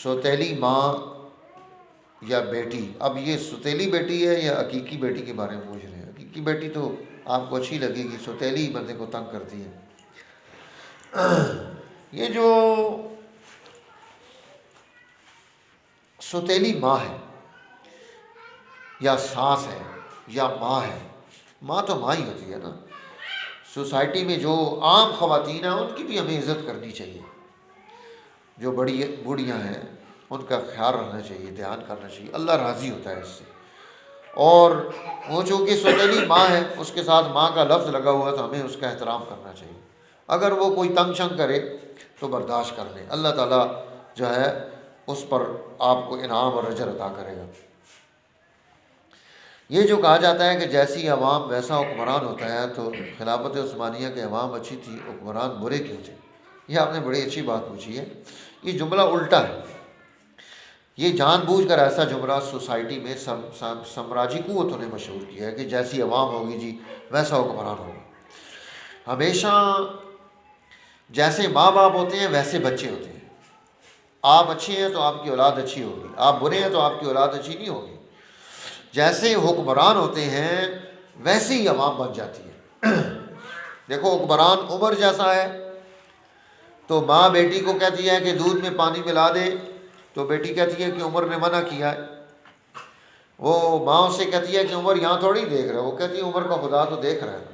سوتیلی ماں یا بیٹی، اب یہ سوتیلی بیٹی ہے یا حقیقی بیٹی کے بارے میں پوچھ رہے ہیں۔ حقیقی بیٹی تو آپ کو اچھی لگے گی، سوتیلی بندے کو تنگ کرتی ہے۔ یہ جو سوتیلی ماں ہے یا ساس ہے یا ماں ہے، ماں تو ماں ہی ہوتی ہے نا۔ سوسائٹی میں جو عام خواتین ہیں ان کی بھی ہمیں عزت کرنی چاہیے، جو بڑی بوڑھیاں ہیں ان کا خیال رکھنا چاہیے، دھیان کرنا چاہیے، اللہ راضی ہوتا ہے اس سے۔ اور وہ چونکہ سوتیلی ماں ہے، اس کے ساتھ ماں کا لفظ لگا ہوا ہے تو ہمیں اس کا احترام کرنا چاہیے۔ اگر وہ کوئی تنگ شنگ کرے تو برداشت کر لیں، اللہ تعالیٰ جو ہے اس پر آپ کو انعام اور اجر عطا کرے گا۔ یہ جو کہا جاتا ہے کہ جیسی عوام ویسا حکمران ہوتا ہے، تو خلافت عثمانیہ کے عوام اچھی تھی، حکمران برے کیوں تھے؟ یہ آپ نے بڑی اچھی بات پوچھی ہے۔ یہ جملہ الٹا ہے، یہ جان بوجھ کر ایسا جملہ سوسائٹی میں سامراجی قوتوں نے مشہور کیا ہے کہ جیسی عوام ہوگی جی ویسا حکمران ہوگا۔ ہمیشہ جیسے ماں باپ ہوتے ہیں ویسے بچے ہوتے ہیں۔ آپ اچھے ہیں تو آپ کی اولاد اچھی ہوگی، آپ برے ہیں تو آپ کی اولاد اچھی نہیں ہوگی۔ جیسے حکمران ہوتے ہیں ویسے ہی عوام بن جاتی ہے۔ دیکھو حکمران عمر جیسا ہے تو ماں بیٹی کو کہتی ہے کہ دودھ میں پانی ملا دے، تو بیٹی کہتی ہے کہ عمر نے منع کیا ہے۔ وہ ماں اسے کہتی ہے کہ عمر یہاں تھوڑی دیکھ رہا ہے، وہ کہتی ہے عمر کا خدا تو دیکھ رہا ہے۔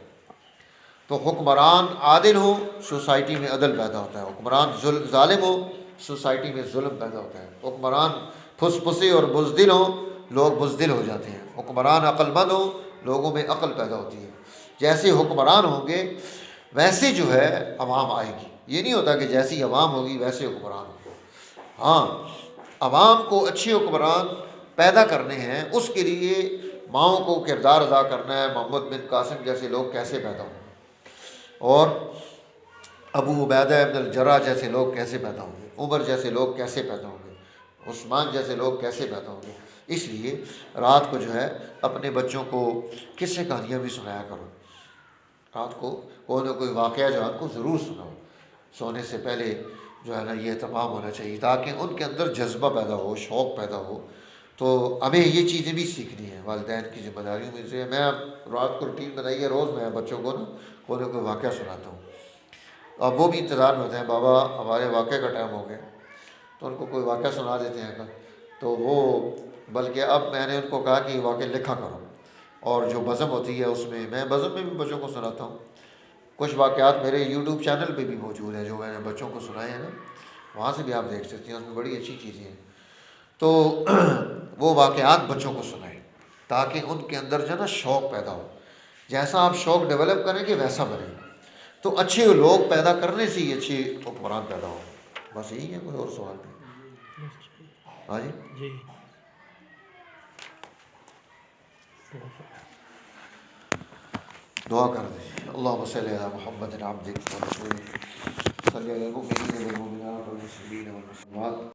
تو حکمران عادل ہو سوسائٹی میں عدل پیدا ہوتا ہے، حکمران ظالم ہو سوسائٹی میں ظلم پیدا ہوتا ہے، حکمران پھس پھسے اور بزدل ہوں لوگ بزدل ہو جاتے ہیں، حکمران عقل مند ہو لوگوں میں عقل پیدا ہوتی ہے۔ جیسے حکمران ہوں گے ویسے جو ہے عوام آئے گی، یہ نہیں ہوتا کہ جیسی عوام ہوگی ویسے حکمران ہوگا۔ ہاں عوام کو اچھے حکمران پیدا کرنے ہیں، اس کے لیے ماؤں کو کردار ادا کرنا ہے۔ محمد بن قاسم جیسے لوگ کیسے پیدا ہوں گے، اور ابو عبیدہ ابن الجراح جیسے لوگ کیسے پیدا ہوں گے، عمر جیسے لوگ کیسے پیدا ہوں گے، عثمان جیسے لوگ کیسے پیدا ہوں گے۔ اس لیے رات کو جو ہے اپنے بچوں کو قصے کہانیاں بھی سنایا کرو، رات کو کوئی نہ کوئی واقعہ جو ہے ان کو ضرور سناؤ، سونے سے پہلے جو ہے نا یہ تمام ہونا چاہیے، تاکہ ان کے اندر جذبہ پیدا ہو، شوق پیدا ہو۔ تو ہمیں یہ چیزیں بھی سیکھنی ہیں، والدین کی ذمہ داریوں میں سے۔ میں اب رات کو روٹین بنائی ہے، روز میں بچوں کو نا کوئی نہ کوئی واقعہ سناتا ہوں۔ اب وہ بھی انتظار میں ہوتے ہیں، بابا ہمارے واقعے کا ٹائم ہو گیا، تو ان کو کوئی واقعہ سنا دیتے ہیں۔ تو وہ بلکہ اب میں نے ان کو کہا کہ واقعہ لکھا کرو، اور جو بزم ہوتی ہے اس میں بزم میں بھی بچوں کو سناتا ہوں۔ کچھ واقعات میرے یوٹیوب چینل پہ بھی موجود ہیں جو میں نے بچوں کو سنائے ہیں نا، وہاں سے بھی آپ دیکھ سکتے ہیں، اس میں بڑی اچھی چیزیں ہیں۔ تو وہ واقعات بچوں کو سنائیں تاکہ ان کے اندر جو ہے نا شوق پیدا ہو۔ جیسا آپ شوق ڈیولپ کریں گے ویسا بنے گا۔ تو اچھے لوگ پیدا کرنے سے ہی اچھے حکمران پیدا ہو۔ بس یہی ہے، کوئی اور سوال نہیں؟ ہاں جی دعا کر دیں۔ اللہم صلی علی محمد عبدک ورسولک صلی علی المؤمنین والمؤمنات والمسلمین والمسلمات